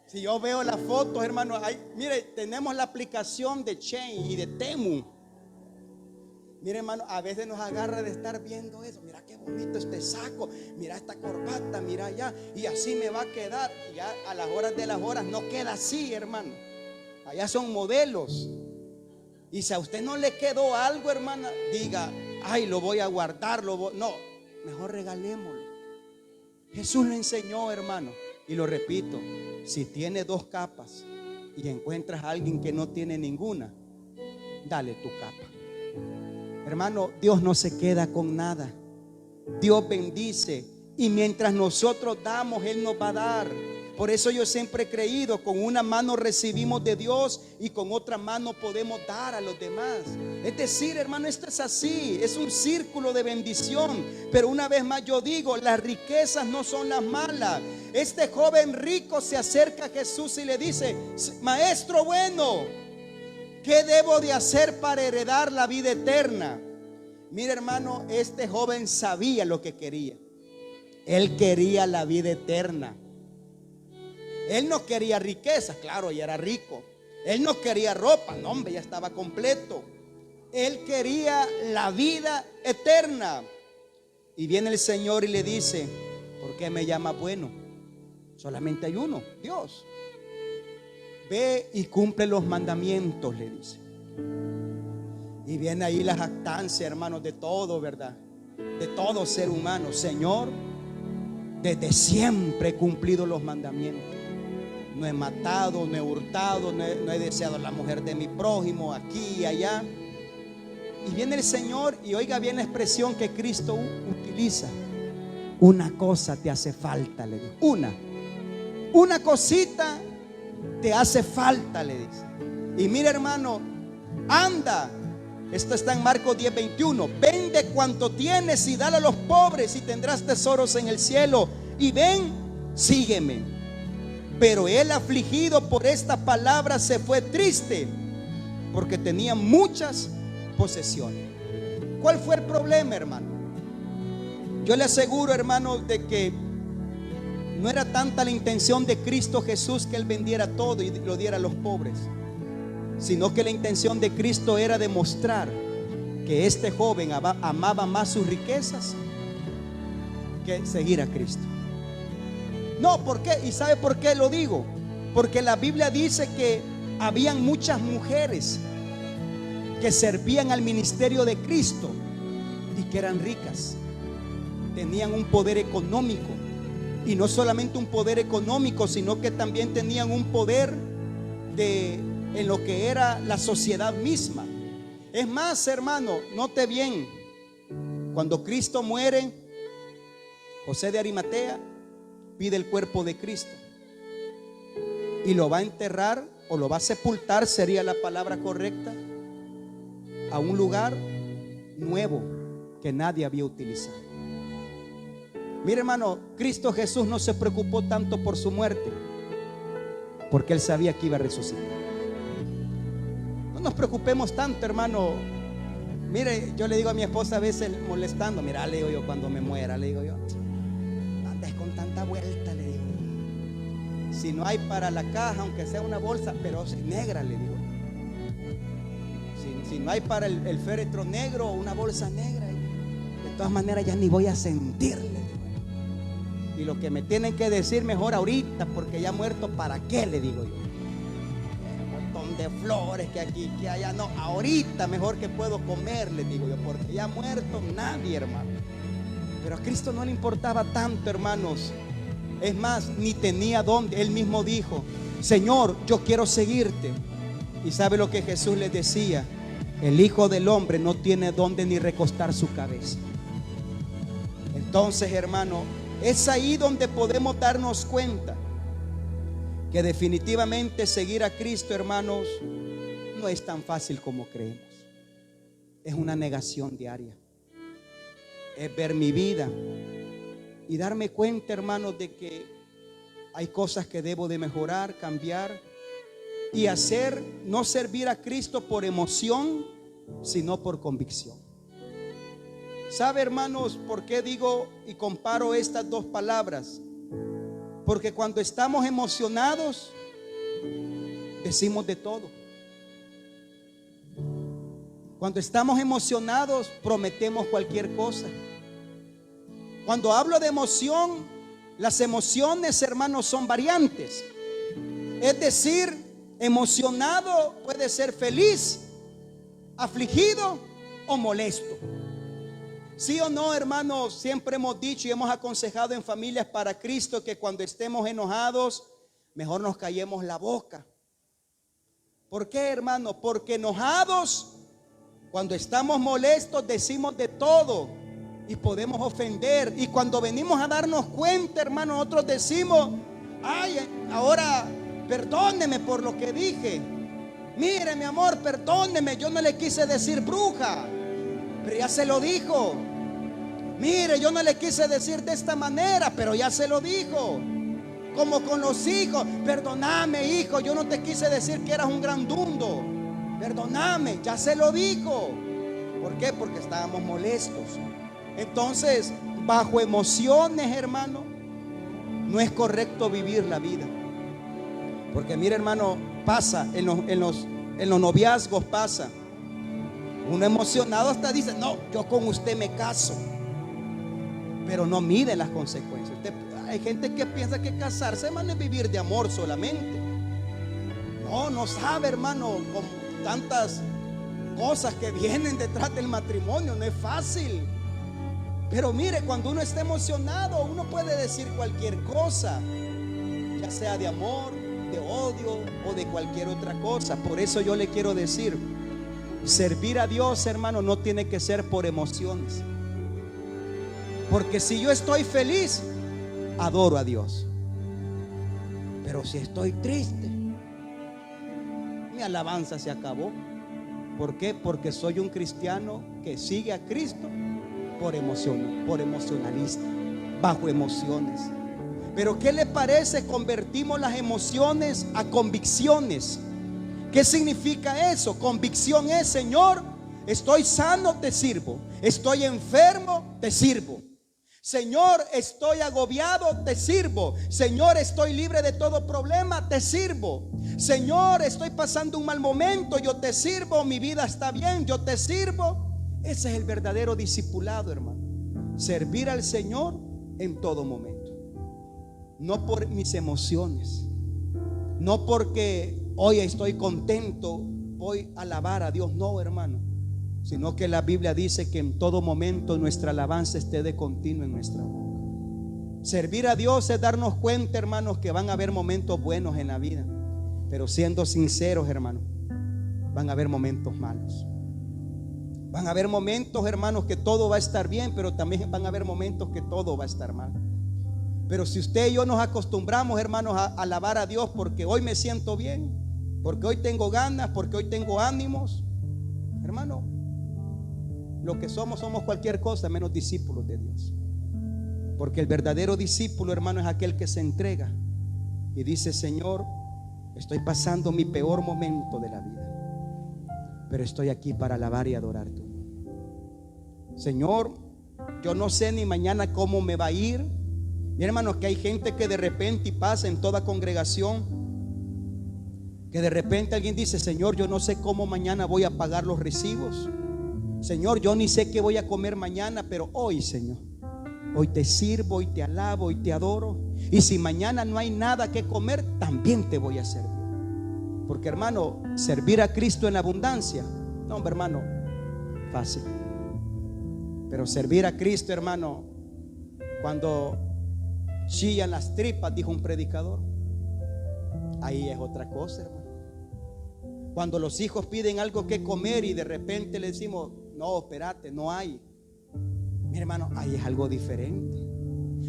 Si yo veo las fotos, hermano, mire, tenemos la aplicación de Shein y de Temu. Mire, hermano, a veces nos agarra de estar viendo eso. Mira qué bonito este saco, mira esta corbata, mira allá, y así me va a quedar. Y ya a las horas de las horas no queda así, hermano. Allá son modelos. Y si a usted no le quedó algo, hermana, diga: ay, lo voy a guardar, no, mejor regalémoslo. Jesús lo enseñó, hermano. Y lo repito, si tiene 2 capas y encuentras a alguien que no tiene ninguna, dale tu capa. Hermano, Dios no se queda con nada. Dios bendice, y mientras nosotros damos, Él nos va a dar. Por eso yo siempre he creído, con una mano recibimos de Dios y con otra mano podemos dar a los demás. Es decir, hermano, esto es así, es un círculo de bendición. Pero una vez más yo digo, las riquezas no son las malas. Este joven rico se acerca a Jesús y le dice: maestro bueno, ¿qué debo de hacer para heredar la vida eterna? Mira, hermano, este joven sabía lo que quería. Él quería la vida eterna. Él no quería riqueza, claro, ya era rico. Él no quería ropa, no, hombre, ya estaba completo. Él quería la vida eterna. Y viene el Señor y le dice: ¿por qué me llamas bueno? Solamente hay uno, Dios. Ve y cumple los mandamientos, le dice. Y viene ahí la jactancia, hermanos, de todo, ¿verdad? De todo ser humano. Señor, desde siempre he cumplido los mandamientos. No he matado, no he hurtado, no he deseado a la mujer de mi prójimo, aquí y allá. Y viene el Señor y oiga bien la expresión que Cristo utiliza: una cosa te hace falta, le dice. Una cosita te hace falta, le dice. Y mira, hermano, anda. Esto está en Marcos 10:21. Vende cuanto tienes y dale a los pobres y tendrás tesoros en el cielo. Y ven, sígueme. Pero él, afligido por esta palabra, se fue triste, porque tenía muchas posesiones. ¿Cuál fue el problema, hermano? Yo le aseguro, hermano, de que no era tanta la intención de Cristo Jesús que Él vendiera todo y lo diera a los pobres, sino que la intención de Cristo era demostrar que este joven amaba más sus riquezas que seguir a Cristo. No, ¿por qué? ¿Y sabe por qué lo digo? Porque la Biblia dice que habían muchas mujeres que servían al ministerio de Cristo y que eran ricas, tenían un poder económico, y no solamente un poder económico, sino que también tenían un poder en lo que era la sociedad misma. Es más, hermano, note bien, cuando Cristo muere, José de Arimatea pide el cuerpo de Cristo y lo va a enterrar, o lo va a sepultar, sería la palabra correcta, a un lugar nuevo que nadie había utilizado. Mire, hermano, Cristo Jesús no se preocupó tanto por su muerte, porque Él sabía que iba a resucitar. No nos preocupemos tanto, hermano. Mire, yo le digo a mi esposa a veces molestando, mira, le digo yo, cuando me muera, le digo yo, no andes con tanta vuelta, le digo. Si no hay para la caja, aunque sea una bolsa, pero negra, le digo. Si no hay para el féretro negro, una bolsa negra, de todas maneras ya ni voy a sentirle. Y lo que me tienen que decir mejor ahorita, porque ya muerto, ¿para qué? Le digo yo. Un montón de flores que aquí, que allá, no, ahorita mejor que puedo comer, le digo yo, porque ya muerto nadie, hermano. Pero a Cristo no le importaba tanto, hermanos. Es más, ni tenía dónde. Él mismo dijo, Señor, yo quiero seguirte. Y sabe lo que Jesús les decía: el Hijo del Hombre no tiene dónde ni recostar su cabeza. Entonces, hermano, es ahí donde podemos darnos cuenta que definitivamente seguir a Cristo, hermanos, no es tan fácil como creemos. Es una negación diaria. Es ver mi vida y darme cuenta, hermanos, de que hay cosas que debo de mejorar, cambiar y hacer. No servir a Cristo por emoción, sino por convicción. ¿Sabe, hermanos, por qué digo y comparo estas dos palabras? Porque cuando estamos emocionados, decimos de todo. Cuando estamos emocionados, prometemos cualquier cosa. Cuando hablo de emoción, las emociones, hermanos, son variantes. Es decir, emocionado puede ser feliz, afligido o molesto. ¿Sí o no, hermanos? Siempre hemos dicho y hemos aconsejado en Familias para Cristo que cuando estemos enojados, mejor nos callemos la boca. ¿Por qué, hermano? Porque enojados, cuando estamos molestos, decimos de todo y podemos ofender. Y cuando venimos a darnos cuenta, hermano, nosotros decimos, ay, ahora perdóneme por lo que dije. Mire, mi amor, perdóneme, yo no le quise decir bruja, pero ya se lo dijo. Mire, yo no le quise decir de esta manera, pero ya se lo dijo. Como con los hijos, perdóname, hijo, yo no te quise decir que eras un grandundo. Perdóname, ya se lo dijo. ¿Por qué? Porque estábamos molestos. Entonces, bajo emociones, hermano, no es correcto vivir la vida. Porque mire, hermano, pasa en los noviazgos, pasa. Uno emocionado hasta dice, no, yo con usted me caso, pero no mide las consecuencias. Hay gente que piensa que casarse, hermano, es vivir de amor solamente. No sabe, hermano, con tantas cosas que vienen detrás del matrimonio. No es fácil. Pero mire, cuando uno está emocionado, uno puede decir cualquier cosa, ya sea de amor, de odio o de cualquier otra cosa. Por eso yo le quiero decir, servir a Dios, hermano, no tiene que ser por emociones. Porque si yo estoy feliz, adoro a Dios. Pero si estoy triste, mi alabanza se acabó. ¿Por qué? Porque soy un cristiano que sigue a Cristo por emoción, por emocionalista, bajo emociones. Pero ¿qué le parece? Convertimos las emociones a convicciones. ¿Qué significa eso? Convicción es, Señor, estoy sano, te sirvo. Estoy enfermo, te sirvo. Señor, estoy agobiado, te sirvo. Señor, estoy libre de todo problema, te sirvo. Señor, estoy pasando un mal momento, yo te sirvo. Mi vida está bien, yo te sirvo. Ese es el verdadero discipulado, hermano. Servir al Señor en todo momento. no por mis emociones, no porque hoy estoy contento, voy a alabar a Dios. No, hermano, sino que la Biblia dice que en todo momento nuestra alabanza esté de continuo en nuestra boca. Servir a Dios es darnos cuenta, hermanos, que van a haber momentos buenos en la vida, pero siendo sinceros, hermanos, van a haber momentos malos. Van a haber momentos, hermanos, que todo va a estar bien, pero también van a haber momentos que todo va a estar mal. Pero si usted y yo nos acostumbramos, hermanos, a alabar a Dios porque hoy me siento bien, porque hoy tengo ganas, porque hoy tengo ánimos, hermano, lo que somos cualquier cosa menos discípulos de Dios. Porque el verdadero discípulo, hermano, es aquel que se entrega y dice: Señor, estoy pasando mi peor momento de la vida, pero estoy aquí para alabar y adorar tu nombre. Señor, yo no sé ni mañana cómo me va a ir. Mi hermano, que hay gente que de repente, y pasa en toda congregación, que de repente alguien dice: Señor, yo no sé cómo mañana voy a pagar los recibos. Señor, yo ni sé qué voy a comer mañana, pero hoy, Señor, hoy te sirvo, hoy te alabo, hoy te adoro. Y si mañana no hay nada que comer, también te voy a servir. Porque, hermano, servir a Cristo en abundancia, no, hombre, hermano, fácil. Pero servir a Cristo, hermano, cuando chillan las tripas, dijo un predicador, ahí es otra cosa, hermano. Cuando los hijos piden algo que comer y de repente le decimos: no, espérate, no hay. Mi hermano, ahí es algo diferente.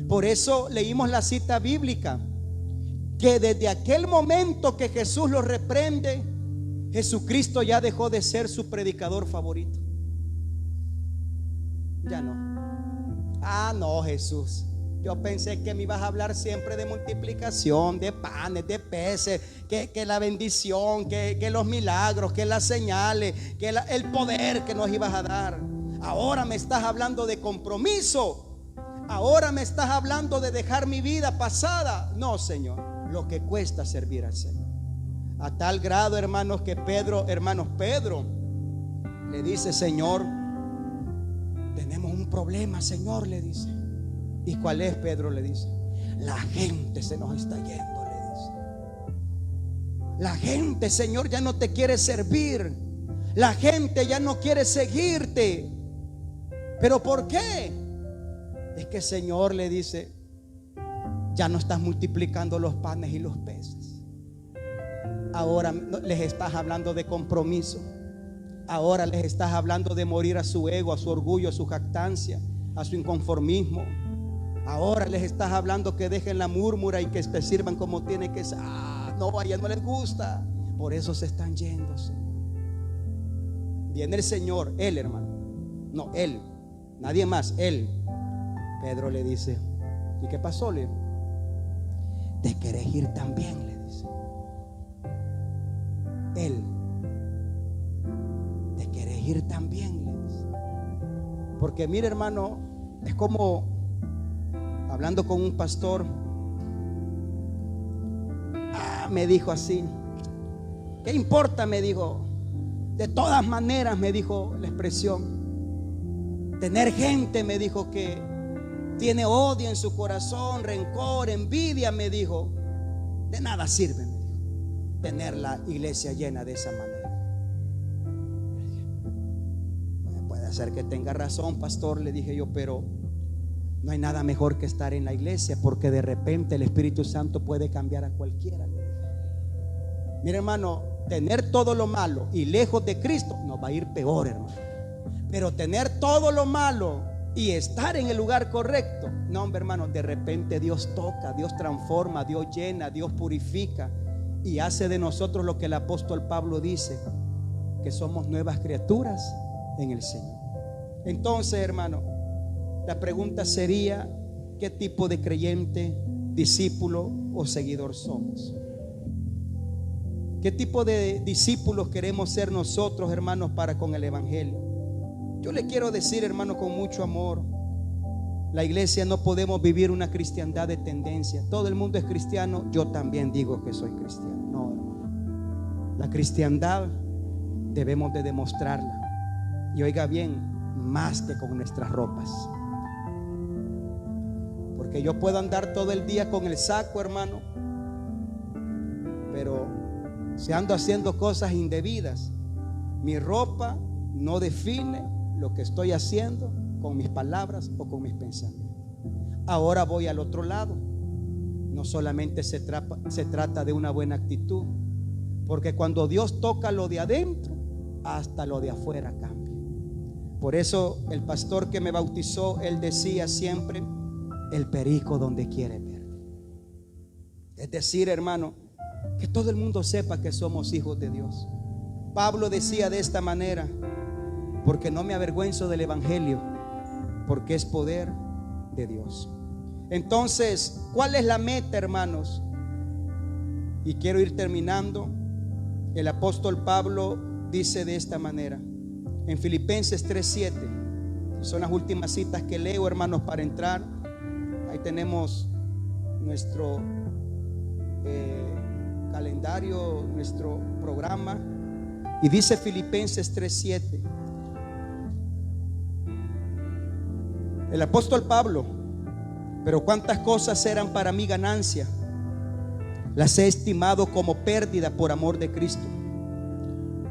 Por eso leímos la cita bíblica, que desde aquel momento que Jesús los reprende, Jesucristo ya dejó de ser su predicador favorito. Ya no. Ah, no, Jesús, yo pensé que me ibas a hablar siempre de multiplicación, de panes, de peces, que la bendición, que los milagros, que las señales, que el poder que nos ibas a dar. Ahora me estás hablando de compromiso. Ahora me estás hablando de dejar mi vida pasada. No, Señor, lo que cuesta servir al Señor. A tal grado, hermanos, que Pedro le dice: Señor, tenemos un problema, Señor, le dice. ¿Y cuál es? Pedro le dice: la gente se nos está yendo, le dice. La gente, Señor, ya no te quiere servir. La gente ya no quiere seguirte. ¿Pero por qué? Es que, Señor, le dice, ya no estás multiplicando los panes y los peces. Ahora les estás hablando de compromiso. Ahora les estás hablando de morir a su ego, a su orgullo, a su jactancia, a su inconformismo. Ahora les estás hablando que dejen la murmura y que te sirvan como tiene que ser. No, a ella no les gusta. Por eso se están yendo, Señor. Viene el Señor, Él, hermano. No, Él, nadie más, Él. Pedro le dice: ¿y qué pasó? Le dice: ¿te querés ir también? Le dice. Él: ¿te querés ir también? Le dice. Porque mire, hermano, es como hablando con un pastor. Me dijo así: ¿qué importa? Me dijo. De todas maneras, me dijo la expresión, tener gente, me dijo, que tiene odio en su corazón, rencor, envidia, me dijo, de nada sirve, me dijo, tener la iglesia llena de esa manera. Puede ser que tenga razón, pastor, le dije yo, pero no hay nada mejor que estar en la iglesia, porque de repente el Espíritu Santo puede cambiar a cualquiera, le dije. Mira, hermano, tener todo lo malo y lejos de Cristo nos va a ir peor, hermano. Pero tener todo lo malo y estar en el lugar correcto, no, hombre, hermano, de repente Dios toca, Dios transforma, Dios llena, Dios purifica y hace de nosotros lo que el apóstol Pablo dice, que somos nuevas criaturas en el Señor. Entonces, hermano, la pregunta sería: ¿qué tipo de creyente, discípulo o seguidor somos? ¿Qué tipo de discípulos queremos ser nosotros, hermanos, para con el evangelio? Yo le quiero decir, hermano, con mucho amor, la iglesia no podemos vivir una cristiandad de tendencia. Todo el mundo es cristiano, yo también digo que soy cristiano. No, hermano. La cristiandad debemos de demostrarla. Y oiga bien, más que con nuestras ropas. Porque yo puedo andar todo el día con el saco, hermano, pero si ando haciendo cosas indebidas, mi ropa no define lo que estoy haciendo con mis palabras o con mis pensamientos. Ahora voy al otro lado. No solamente se trata de una buena actitud, porque cuando Dios toca lo de adentro, hasta lo de afuera cambia. Por eso el pastor que me bautizó, él decía siempre: el perico donde quiere ver. Es decir, hermano, que todo el mundo sepa que somos hijos de Dios. Pablo decía de esta manera: porque no me avergüenzo del evangelio, porque es poder de Dios. Entonces, ¿cuál es la meta, hermanos? Y quiero ir terminando. El apóstol Pablo dice de esta manera en Filipenses 3:7. Son las últimas citas que leo, hermanos, para entrar. Ahí tenemos nuestro calendario, nuestro programa. Y dice Filipenses 3:7. El apóstol Pablo: pero cuántas cosas eran para mí ganancia, las he estimado como pérdida por amor de Cristo.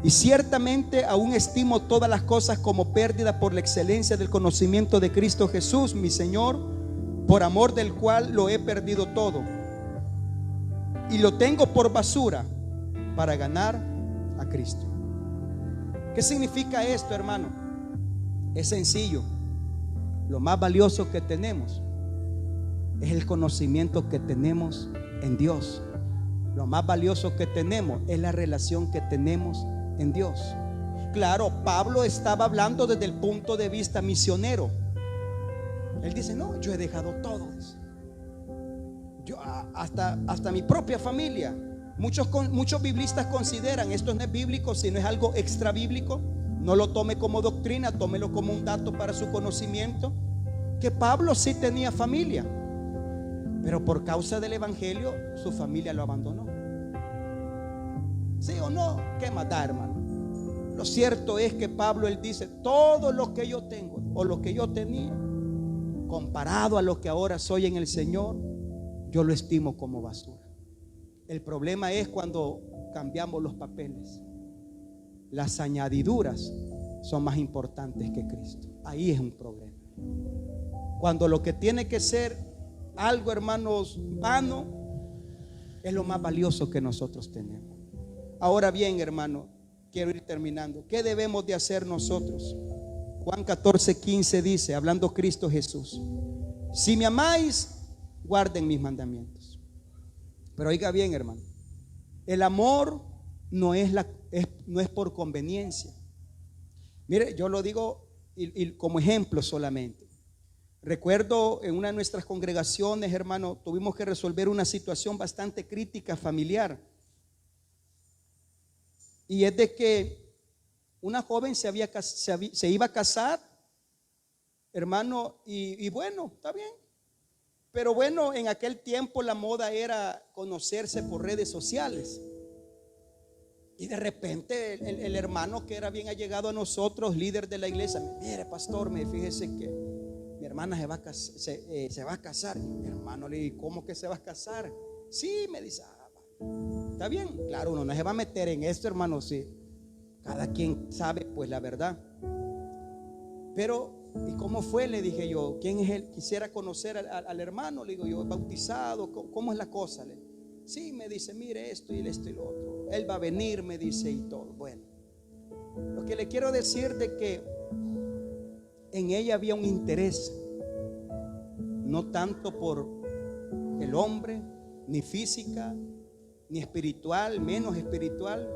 Y ciertamente aún estimo todas las cosas como pérdida por la excelencia del conocimiento de Cristo Jesús, mi Señor, por amor del cual lo he perdido todo y lo tengo por basura para ganar a Cristo. ¿Qué significa esto, hermano? Es sencillo. Lo más valioso que tenemos es el conocimiento que tenemos en Dios. Lo más valioso que tenemos es la relación que tenemos en Dios. Claro, Pablo estaba hablando desde el punto de vista misionero. Él dice: no, yo he dejado todo. Yo hasta mi propia familia. Muchos biblistas consideran esto no es bíblico, sino es algo extra bíblico. No lo tome como doctrina, tómelo como un dato para su conocimiento, que Pablo sí tenía familia, pero por causa del evangelio su familia lo abandonó. ¿Sí o no? ¿Qué más da, hermano? Lo cierto es que Pablo, él dice: todo lo que yo tengo o lo que yo tenía, comparado a lo que ahora soy en el Señor, yo lo estimo como basura. El problema es cuando cambiamos los papeles. Las añadiduras son más importantes que Cristo. Ahí es un problema. Cuando lo que tiene que ser algo, hermanos, vano, es lo más valioso que nosotros tenemos. Ahora bien, hermano, quiero ir terminando. ¿Qué debemos de hacer nosotros? Juan 14:15 dice, hablando Cristo Jesús: si me amáis, guarden mis mandamientos. Pero oiga bien, hermano, el amor no es por conveniencia. Mire, yo lo digo y como ejemplo solamente. Recuerdo en una de nuestras congregaciones, hermano, tuvimos que resolver una situación bastante crítica familiar. Y es de que una joven se iba a casar, hermano, y bueno, está bien. Pero bueno, en aquel tiempo la moda era conocerse por redes sociales. Y de repente el hermano que era bien allegado a nosotros, líder de la iglesia: mire, pastor, fíjese que mi hermana se va a casar. Y mi hermano le dice: ¿cómo que se va a casar? Sí, me dice: está bien. Claro, uno no se va a meter en esto, hermano. Sí, cada quien sabe pues la verdad. Pero ¿y cómo fue? Le dije yo. ¿Quién es él? Quisiera conocer al hermano. Le digo yo: bautizado. ¿Cómo es la cosa? Sí, me dice: mire, esto y lo otro. Él va a venir, me dice, y todo. Bueno, lo que le quiero decir de que en ella había un interés, no tanto por el hombre, ni física, ni espiritual, menos espiritual,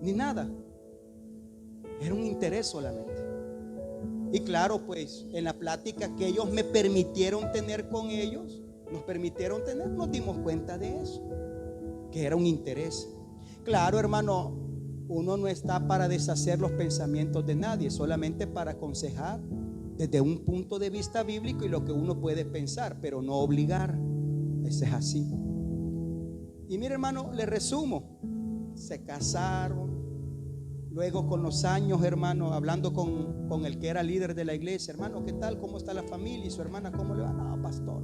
ni nada. Era un interés solamente. Y claro, pues en la plática que ellos me permitieron tener con ellos, nos dimos cuenta de eso, que era un interés. Claro, hermano, uno no está para deshacer los pensamientos de nadie, solamente para aconsejar desde un punto de vista bíblico y lo que uno puede pensar, pero no obligar. Eso es así. Y mire, hermano, le resumo: se casaron. Luego, con los años, hermano, hablando con el que era líder de la iglesia: hermano, ¿qué tal? ¿Cómo está la familia? Y su hermana, ¿cómo le va? No, pastor,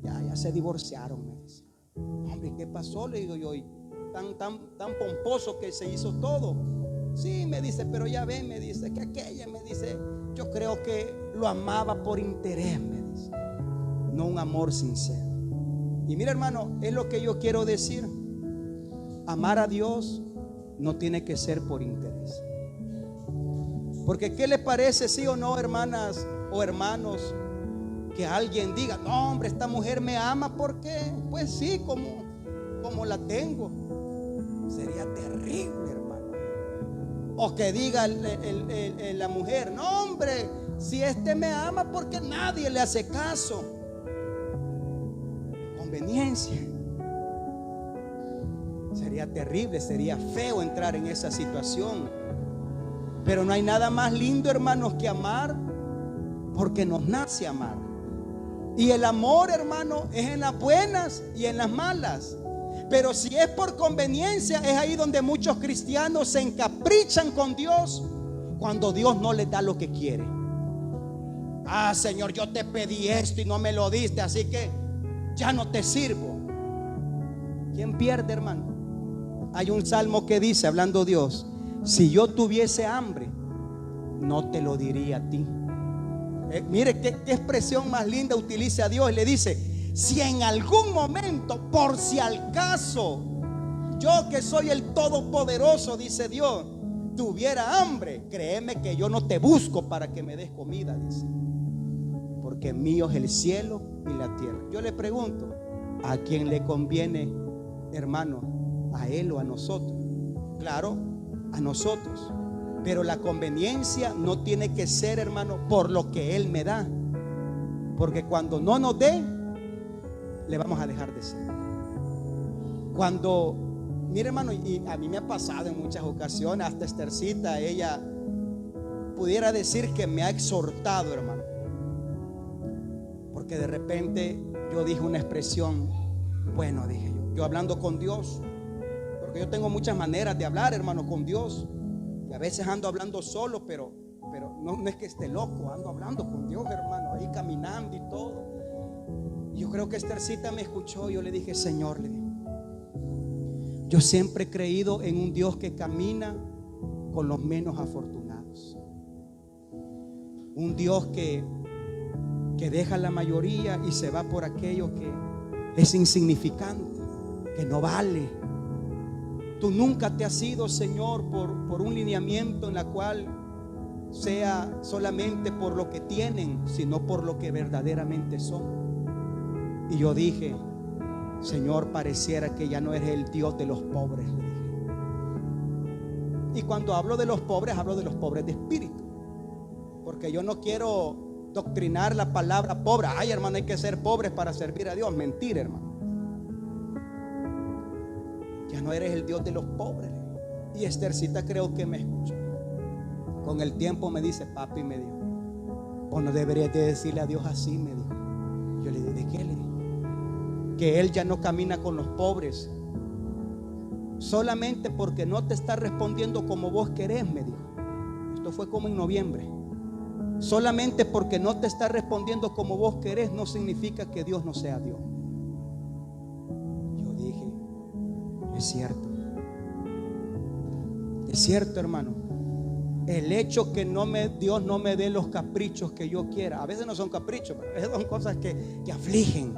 ya se divorciaron, me dice. Hombre, ¿qué pasó? Le digo yo, y tan pomposo que se hizo todo. Sí, me dice, pero ya ve, me dice, que aquella, me dice, yo creo que lo amaba por interés, me dice, no un amor sincero. Y mira, hermano, es lo que yo quiero decir. Amar a Dios no tiene que ser por interés. Porque ¿qué le parece, sí o no, hermanas o hermanos, que alguien diga, no, hombre, esta mujer me ama? ¿Por qué? Pues sí, como la tengo. Sería terrible, hermano. O que diga la mujer, no, hombre, si este me ama, porque nadie le hace caso. Conveniencia. Sería terrible, sería feo entrar en esa situación. Pero no hay nada más lindo, hermanos, que amar, porque nos nace amar. Y el amor, hermano, es en las buenas y en las malas. Pero si es por conveniencia, es ahí donde muchos cristianos se encaprichan con Dios, cuando Dios no les da lo que quiere. Ah, Señor, yo te pedí esto y no me lo diste, así que ya no te sirvo. ¿Quién pierde, hermano? Hay un salmo que dice, hablando Dios, si yo tuviese hambre, no te lo diría a ti. Mire qué expresión más linda utiliza a Dios. Le dice, si en algún momento, por si al caso, yo que soy el Todopoderoso, dice Dios, tuviera hambre, créeme que yo no te busco para que me des comida, dice, porque mío es el cielo y la tierra. Yo le pregunto, ¿a quién le conviene, hermano? ¿A Él o a nosotros? Claro, a nosotros. Pero la conveniencia no tiene que ser, hermano, por lo que Él me da, porque cuando no nos dé, le vamos a dejar de ser. Cuando, mire, hermano, y a mí me ha pasado en muchas ocasiones, hasta Esthercita, ella pudiera decir que me ha exhortado, hermano, porque de repente yo dije una expresión, bueno, dije yo hablando con Dios, porque yo tengo muchas maneras de hablar, hermano, con Dios. Y a veces ando hablando solo, pero no es que esté loco, ando hablando con Dios, hermano, ahí caminando y todo. Y yo creo que Esthercita me escuchó. Yo le dije, Señor, le dije, yo siempre he creído en un Dios que camina con los menos afortunados, un Dios que deja la mayoría y se va por aquello que es insignificante, que no vale. Tú nunca te has ido, Señor, por un lineamiento en la cual sea solamente por lo que tienen, sino por lo que verdaderamente son. Y yo dije, Señor, pareciera que ya no eres el Dios de los pobres. Y cuando hablo de los pobres de espíritu, porque yo no quiero doctrinar la palabra pobre. Ay, hermano, hay que ser pobres para servir a Dios. Mentira, hermano. Ya no eres el Dios de los pobres. Y Esthercita creo que me escuchó. Con el tiempo me dice, papi, me dijo, vos no deberías de decirle a Dios así, me dijo. Yo le dije, ¿de qué? Le dije, que Él ya no camina con los pobres solamente porque no te está respondiendo como vos querés, me dijo. Esto fue como en noviembre. Solamente porque no te está respondiendo como vos querés no significa que Dios no sea Dios. Yo dije, es cierto, hermano. El hecho que Dios no me dé los caprichos que yo quiera, a veces no son caprichos, pero a veces son cosas que afligen.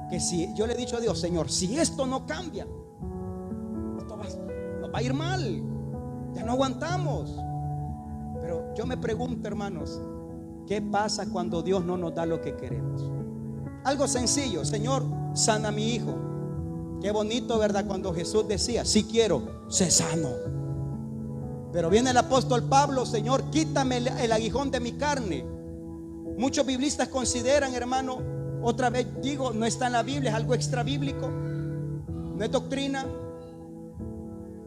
Que si yo le he dicho a Dios, Señor, si esto no cambia, nos va a ir mal, ya no aguantamos. Pero yo me pregunto, hermanos, ¿qué pasa cuando Dios no nos da lo que queremos? Algo sencillo, Señor, sana a mi hijo. Qué bonito, ¿verdad? Cuando Jesús decía, si quiero, sé sano. Pero viene el apóstol Pablo, Señor, quítame el aguijón de mi carne. Muchos biblistas consideran, hermano, otra vez digo, no está en la Biblia, es algo extra bíblico, no es doctrina,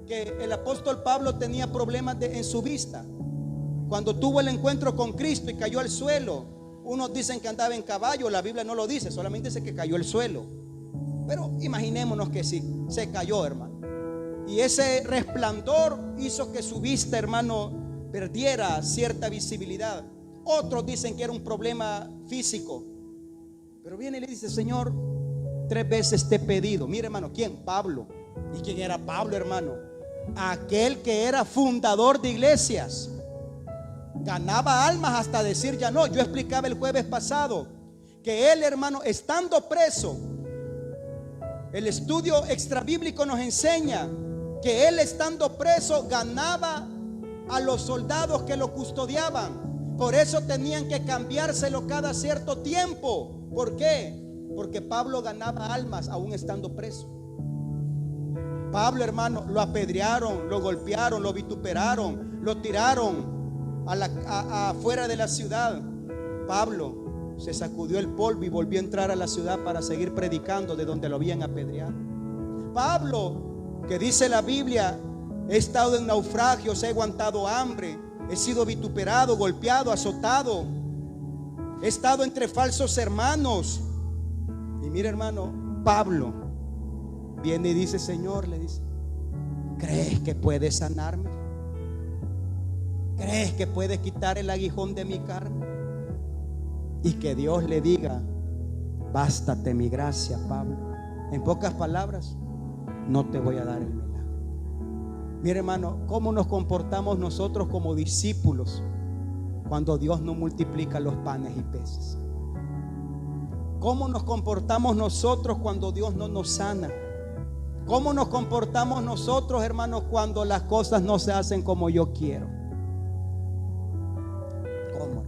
que el apóstol Pablo tenía problemas en su vista. Cuando tuvo el encuentro con Cristo y cayó al suelo, unos dicen que andaba en caballo, la Biblia no lo dice, solamente dice que cayó al suelo. Pero imaginémonos que sí, se cayó, hermano. Y ese resplandor hizo que su vista, hermano, perdiera cierta visibilidad. Otros dicen que era un problema físico. Pero viene y le dice: Señor, 3 veces te he pedido. Mire, hermano, ¿quién? Pablo. ¿Y quién era Pablo, hermano? Aquel que era fundador de iglesias. Ganaba almas hasta decir ya no. Yo explicaba el jueves pasado que él, hermano, estando preso, el estudio extrabíblico nos enseña que él, estando preso, ganaba a los soldados que lo custodiaban. Por eso tenían que cambiárselo cada cierto tiempo. ¿Por qué? Porque Pablo ganaba almas aún estando preso. Pablo, hermano, lo apedrearon, lo golpearon, lo vituperaron, lo tiraron afuera de la ciudad. Pablo se sacudió el polvo y volvió a entrar a la ciudad para seguir predicando de donde lo habían apedreado. Pablo, que dice la Biblia: he estado en naufragios, he aguantado hambre, he sido vituperado, golpeado, azotado, he estado entre falsos hermanos. Y mira, hermano, Pablo viene y dice: Señor, le dice, ¿crees que puedes sanarme? ¿Crees que puedes quitar el aguijón de mi carne? Y que Dios le diga: bástate mi gracia, Pablo. En pocas palabras, no te voy a dar el milagro. Mire, hermano, cómo nos comportamos nosotros como discípulos cuando Dios no multiplica los panes y peces. Cómo nos comportamos nosotros cuando Dios no nos sana. Cómo nos comportamos nosotros, hermanos, cuando las cosas no se hacen como yo quiero. ¿Cómo?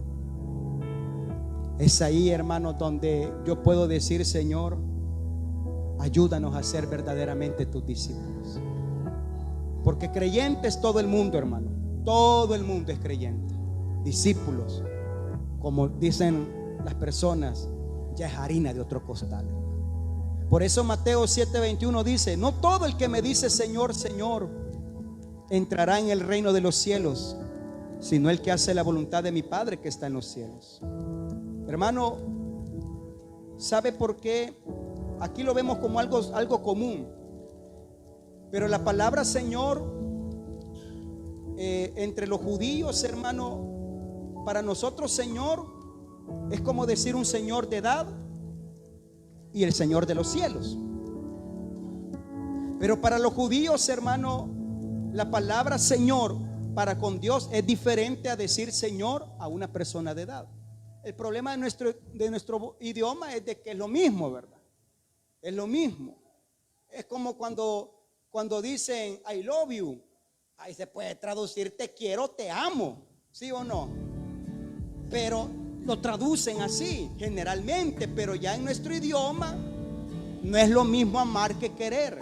Es ahí, hermanos, donde yo puedo decir: Señor, ayúdanos a ser verdaderamente tus discípulos. Porque creyente es todo el mundo, hermano. Todo el mundo es creyente. Discípulos, como dicen las personas, ya es harina de otro costal. Por eso Mateo 7:21 dice: no todo el que me dice Señor, Señor entrará en el reino de los cielos, sino el que hace la voluntad de mi Padre que está en los cielos. Hermano, ¿sabe por qué? Aquí lo vemos como algo común, pero la palabra Señor entre los judíos, hermano, para nosotros Señor es como decir un Señor de edad y el Señor de los cielos. Pero para los judíos, hermano, la palabra Señor para con Dios es diferente a decir Señor a una persona de edad. El problema de nuestro idioma es de que es lo mismo, ¿verdad? Es lo mismo. Es como cuando dicen I love you. Ahí se puede traducir te quiero, te amo, ¿sí o no? Pero lo traducen así generalmente, pero ya en nuestro idioma no es lo mismo amar que querer,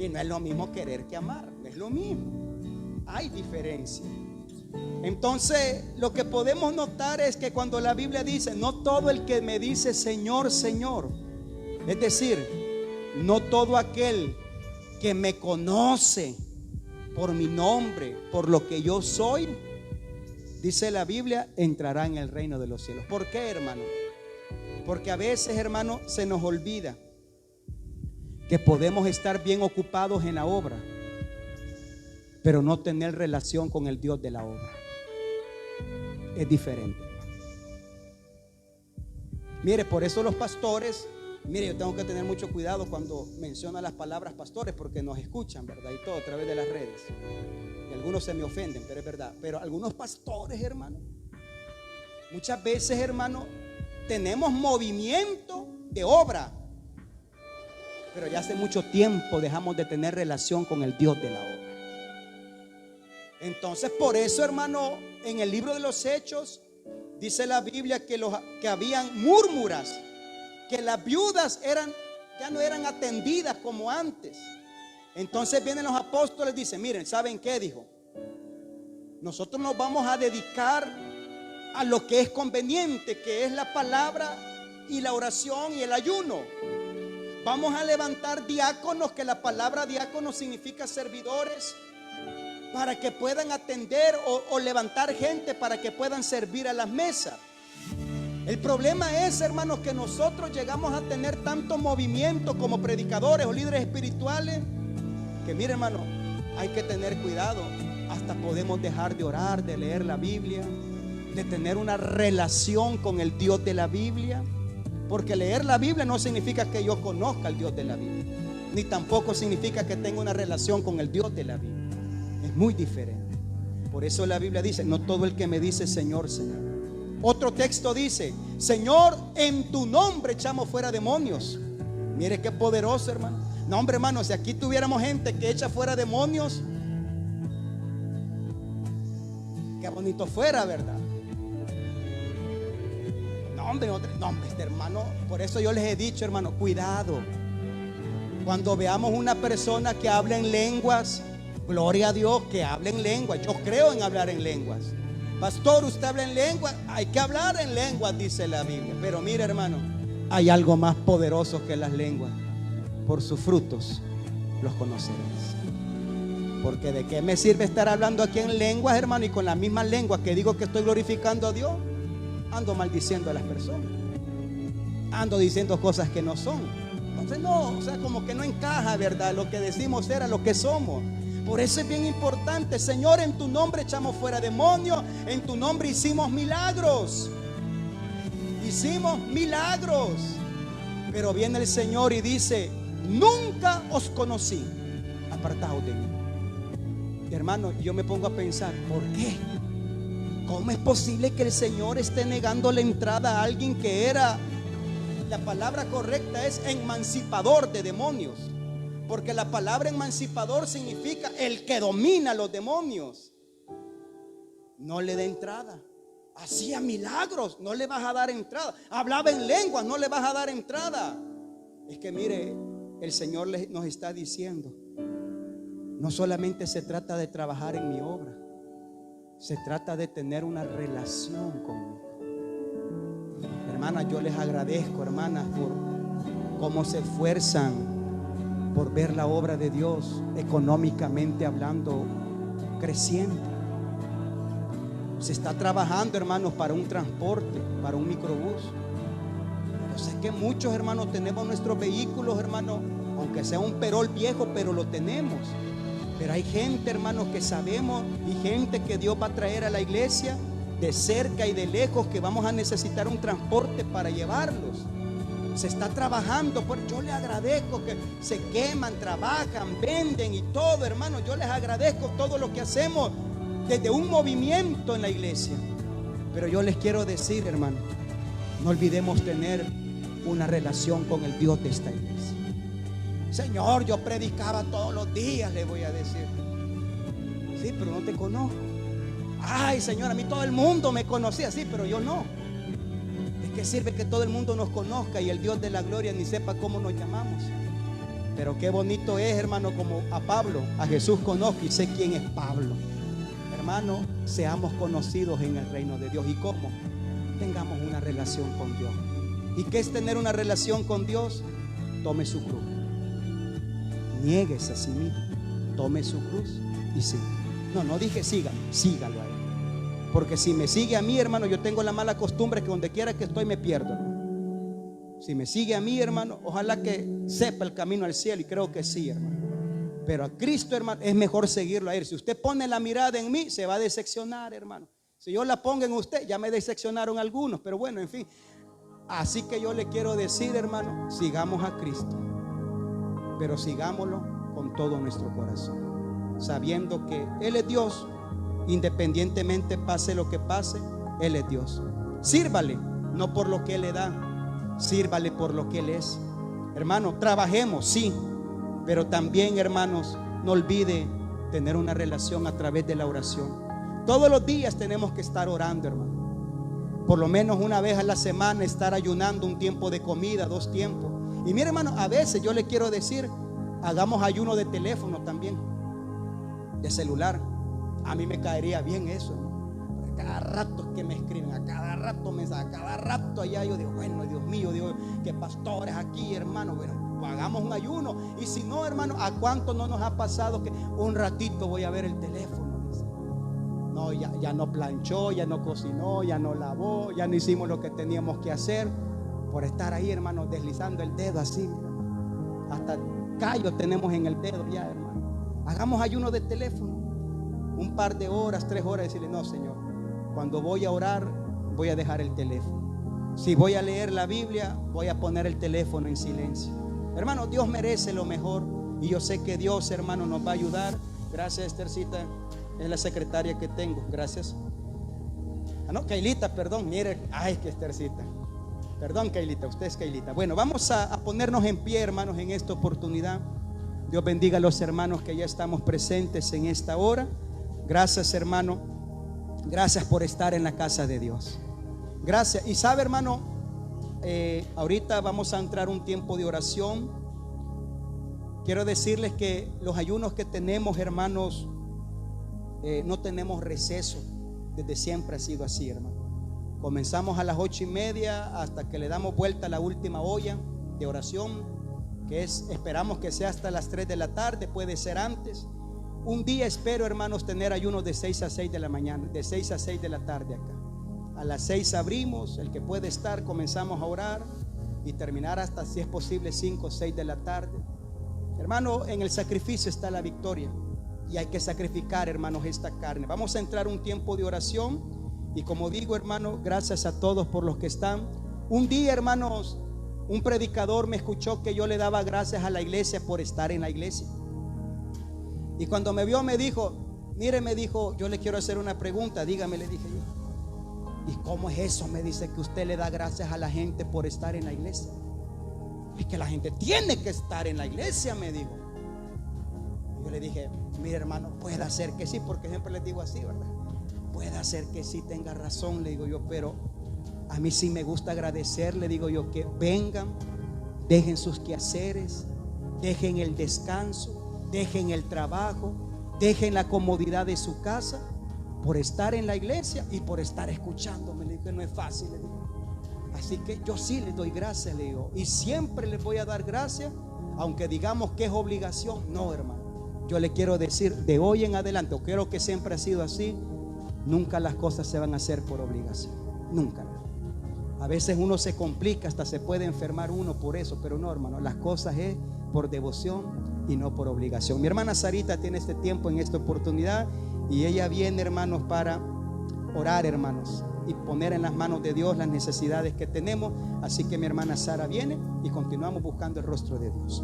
y no es lo mismo querer que amar, no es lo mismo, hay diferencia. Entonces lo que podemos notar es que cuando la Biblia dice no todo el que me dice Señor, Señor, es decir, no todo aquel que me conoce por mi nombre, por lo que yo soy, dice la Biblia, entrará en el reino de los cielos. ¿Por qué, hermano? Porque a veces, hermano, se nos olvida que podemos estar bien ocupados en la obra, pero no tener relación con el Dios de la obra. Es diferente. Mire, por eso los pastores, mire, yo tengo que tener mucho cuidado cuando menciono las palabras pastores, porque nos escuchan, ¿verdad? Y todo a través de las redes. Y algunos se me ofenden, pero es verdad. Pero algunos pastores, hermano, muchas veces, hermano, tenemos movimiento de obra, pero ya hace mucho tiempo dejamos de tener relación con el Dios de la obra. Entonces, por eso, hermano, en el libro de los Hechos dice la Biblia que habían murmuras, que las viudas ya no eran atendidas como antes. Entonces vienen los apóstoles y dicen: miren, ¿saben qué? Dijo: nosotros nos vamos a dedicar a lo que es conveniente, que es la palabra y la oración y el ayuno. Vamos a levantar diáconos, que la palabra diácono significa servidores, para que puedan atender o levantar gente para que puedan servir a las mesas. El problema es, hermanos, que nosotros llegamos a tener tanto movimiento como predicadores o líderes espirituales, que mire, hermano, hay que tener cuidado. Hasta podemos dejar de orar, de leer la Biblia, de tener una relación con el Dios de la Biblia, Porque leer la Biblia no significa que yo conozca al Dios de la Biblia, ni tampoco significa que tenga una relación con el Dios de la Biblia. Es muy diferente. Por eso la Biblia dice: no todo el que me dice Señor, Señor. Otro texto dice: Señor, en tu nombre echamos fuera demonios. Mire qué poderoso, hermano. No, hombre, hermano, si aquí tuviéramos gente que echa fuera demonios, qué bonito fuera, ¿verdad? No, hombre, este hermano. Por eso yo les he dicho, hermano, cuidado. Cuando veamos una persona que habla en lenguas, gloria a Dios, que hable en lenguas. Yo creo en hablar en lenguas. Pastor, usted habla en lenguas. Hay que hablar en lenguas, dice la Biblia. Pero mire, hermano, hay algo más poderoso que las lenguas. Por sus frutos los conoceréis. Porque de qué me sirve estar hablando aquí en lenguas, hermano, y con la misma lengua que digo que estoy glorificando a Dios, ando maldiciendo a las personas, ando diciendo cosas que no son. Entonces no, o sea, como que no encaja, ¿verdad? Lo que decimos era lo que somos. Por eso es bien importante: Señor, en tu nombre echamos fuera demonios, en tu nombre hicimos milagros. Hicimos milagros. Pero viene el Señor y dice: nunca os conocí, apartaos de mí. Y hermano, yo me pongo a pensar: ¿por qué? ¿Cómo es posible que el Señor esté negando la entrada a alguien que era, la palabra correcta es emancipador de demonios? Porque la palabra emancipador significa el que domina los demonios. No le da entrada. Hacía milagros, no le vas a dar entrada. Hablaba en lenguas, no le vas a dar entrada. Es que mire, el Señor nos está diciendo: no solamente se trata de trabajar en mi obra, se trata de tener una relación conmigo. Hermanas, yo les agradezco, hermanas, por cómo se esfuerzan por ver la obra de Dios, económicamente hablando, creciendo. Se está trabajando, hermanos, para un transporte, para un microbús. Yo sé que muchos, hermanos, tenemos nuestros vehículos, hermanos, aunque sea un perol viejo, pero lo tenemos. Pero hay gente, hermanos, que sabemos, y gente que Dios va a traer a la iglesia de cerca y de lejos, que vamos a necesitar un transporte para llevarlos. Se está trabajando. Yo les agradezco que se queman, trabajan, venden y todo, hermano. Yo les agradezco todo lo que hacemos desde un movimiento en la iglesia. Pero yo les quiero decir, hermano, no olvidemos tener una relación con el Dios de esta iglesia. Señor, yo predicaba todos los días, le voy a decir. Sí, pero no te conozco. Ay, Señor, a mí todo el mundo me conocía. Sí, pero yo no. ¿De qué sirve que todo el mundo nos conozca y el Dios de la gloria ni sepa cómo nos llamamos? Pero qué bonito es, hermano, como a Pablo, a Jesús conozco y sé quién es Pablo. Hermano, seamos conocidos en el reino de Dios. ¿Y cómo? Tengamos una relación con Dios. ¿Y qué es tener una relación con Dios? Tome su cruz. Niéguese a sí mismo. Tome su cruz y siga. No dije sígalo, sígalo a él. Porque si me sigue a mí, hermano, yo tengo la mala costumbre que donde quiera que estoy me pierdo, hermano. Si me sigue a mí, hermano, ojalá que sepa el camino al cielo, y creo que sí, hermano. Pero a Cristo, hermano, es mejor seguirlo a él. Si usted pone la mirada en mí, se va a decepcionar, hermano. Si yo la pongo en usted, ya me decepcionaron algunos, pero bueno, en fin. Así que yo le quiero decir, hermano, sigamos a Cristo, pero sigámoslo con todo nuestro corazón, sabiendo que Él es Dios. Independientemente pase lo que pase, Él es Dios. Sírvale, no por lo que Él le da, sírvale por lo que Él es. Hermano, trabajemos, sí, pero también, hermanos, no olvide tener una relación a través de la oración. Todos los días tenemos que estar orando, hermano. Por lo menos una vez a la semana estar ayunando, un tiempo de comida, 2 tiempos. Y mire, hermano, a veces yo le quiero decir, hagamos ayuno de teléfono también, de celular. A mí me caería bien eso, hermano. A cada rato que me escriben, a cada rato mensajes, a cada rato allá, yo digo, bueno, Dios mío, Dios, que pastores aquí, hermano. Bueno, pues hagamos un ayuno. Y si no, hermano, ¿a cuánto no nos ha pasado que un ratito voy a ver el teléfono? Dice. No, ya no planchó, ya no cocinó, ya no lavó, ya no hicimos lo que teníamos que hacer por estar ahí, hermano, deslizando el dedo así, hermano. Hasta callos tenemos en el dedo ya, hermano. Hagamos ayuno de teléfono. Un par de horas, 3 horas, decirle, no, Señor, cuando voy a orar, voy a dejar el teléfono. Si voy a leer la Biblia, voy a poner el teléfono en silencio. Hermano, Dios merece lo mejor. Y yo sé que Dios, hermano, nos va a ayudar. Gracias, Esthercita. Es la secretaria que tengo. Gracias. Ah, no, Kailita, perdón. Mire, ay, que Esthercita. Perdón, Kailita, usted es Kailita. Bueno, vamos a ponernos en pie, hermanos, en esta oportunidad. Dios bendiga a los hermanos que ya estamos presentes en esta hora. Gracias, hermano. Gracias por estar en la casa de Dios. Gracias. Y sabe, hermano, ahorita vamos a entrar un tiempo de oración. Quiero decirles que los ayunos que tenemos, hermanos, no tenemos receso. Desde siempre ha sido así, hermano. Comenzamos a las 8:30 hasta que le damos vuelta a la última olla de oración, que esperamos que sea hasta las 3 de la tarde, puede ser antes. Un día espero, hermanos, tener ayunos de 6 a 6 de la mañana, de 6 a 6 de la tarde acá. A las 6 abrimos, el que puede estar, comenzamos a orar y terminar hasta, si es posible, 5 o 6 de la tarde. Hermano, en el sacrificio está la victoria y hay que sacrificar, hermanos, esta carne. Vamos a entrar un tiempo de oración. Y como digo, hermano, gracias a todos por los que están. Un día, hermanos, un predicador me escuchó que yo le daba gracias a la iglesia por estar en la iglesia. Y cuando me vio me dijo, mire, me dijo, yo le quiero hacer una pregunta, dígame, le dije yo. ¿Y cómo es eso? Me dice que usted le da gracias a la gente por estar en la iglesia. Es que la gente tiene que estar en la iglesia, me dijo. Yo le dije, mire, hermano, puede ser que sí, porque siempre les digo así, ¿verdad? Puede ser que sí, tenga razón, le digo yo, pero a mí sí me gusta agradecer, le digo yo, que vengan, dejen sus quehaceres, dejen el descanso, dejen el trabajo, dejen la comodidad de su casa por estar en la iglesia y por estar escuchándome. Le digo que no es fácil, le digo. Así que yo sí les doy gracias, le digo, y siempre les voy a dar gracias, aunque digamos que es obligación. No, hermano, yo le quiero decir, de hoy en adelante, o creo que siempre ha sido así, nunca las cosas se van a hacer por obligación. Nunca. A veces uno se complica, hasta se puede enfermar uno por eso, pero no, hermano, las cosas es por devoción y no por obligación. Mi hermana Sarita tiene este tiempo, en esta oportunidad, y ella viene, hermanos, para orar, hermanos, y poner en las manos de Dios las necesidades que tenemos. Así que mi hermana Sara viene y continuamos buscando el rostro de Dios.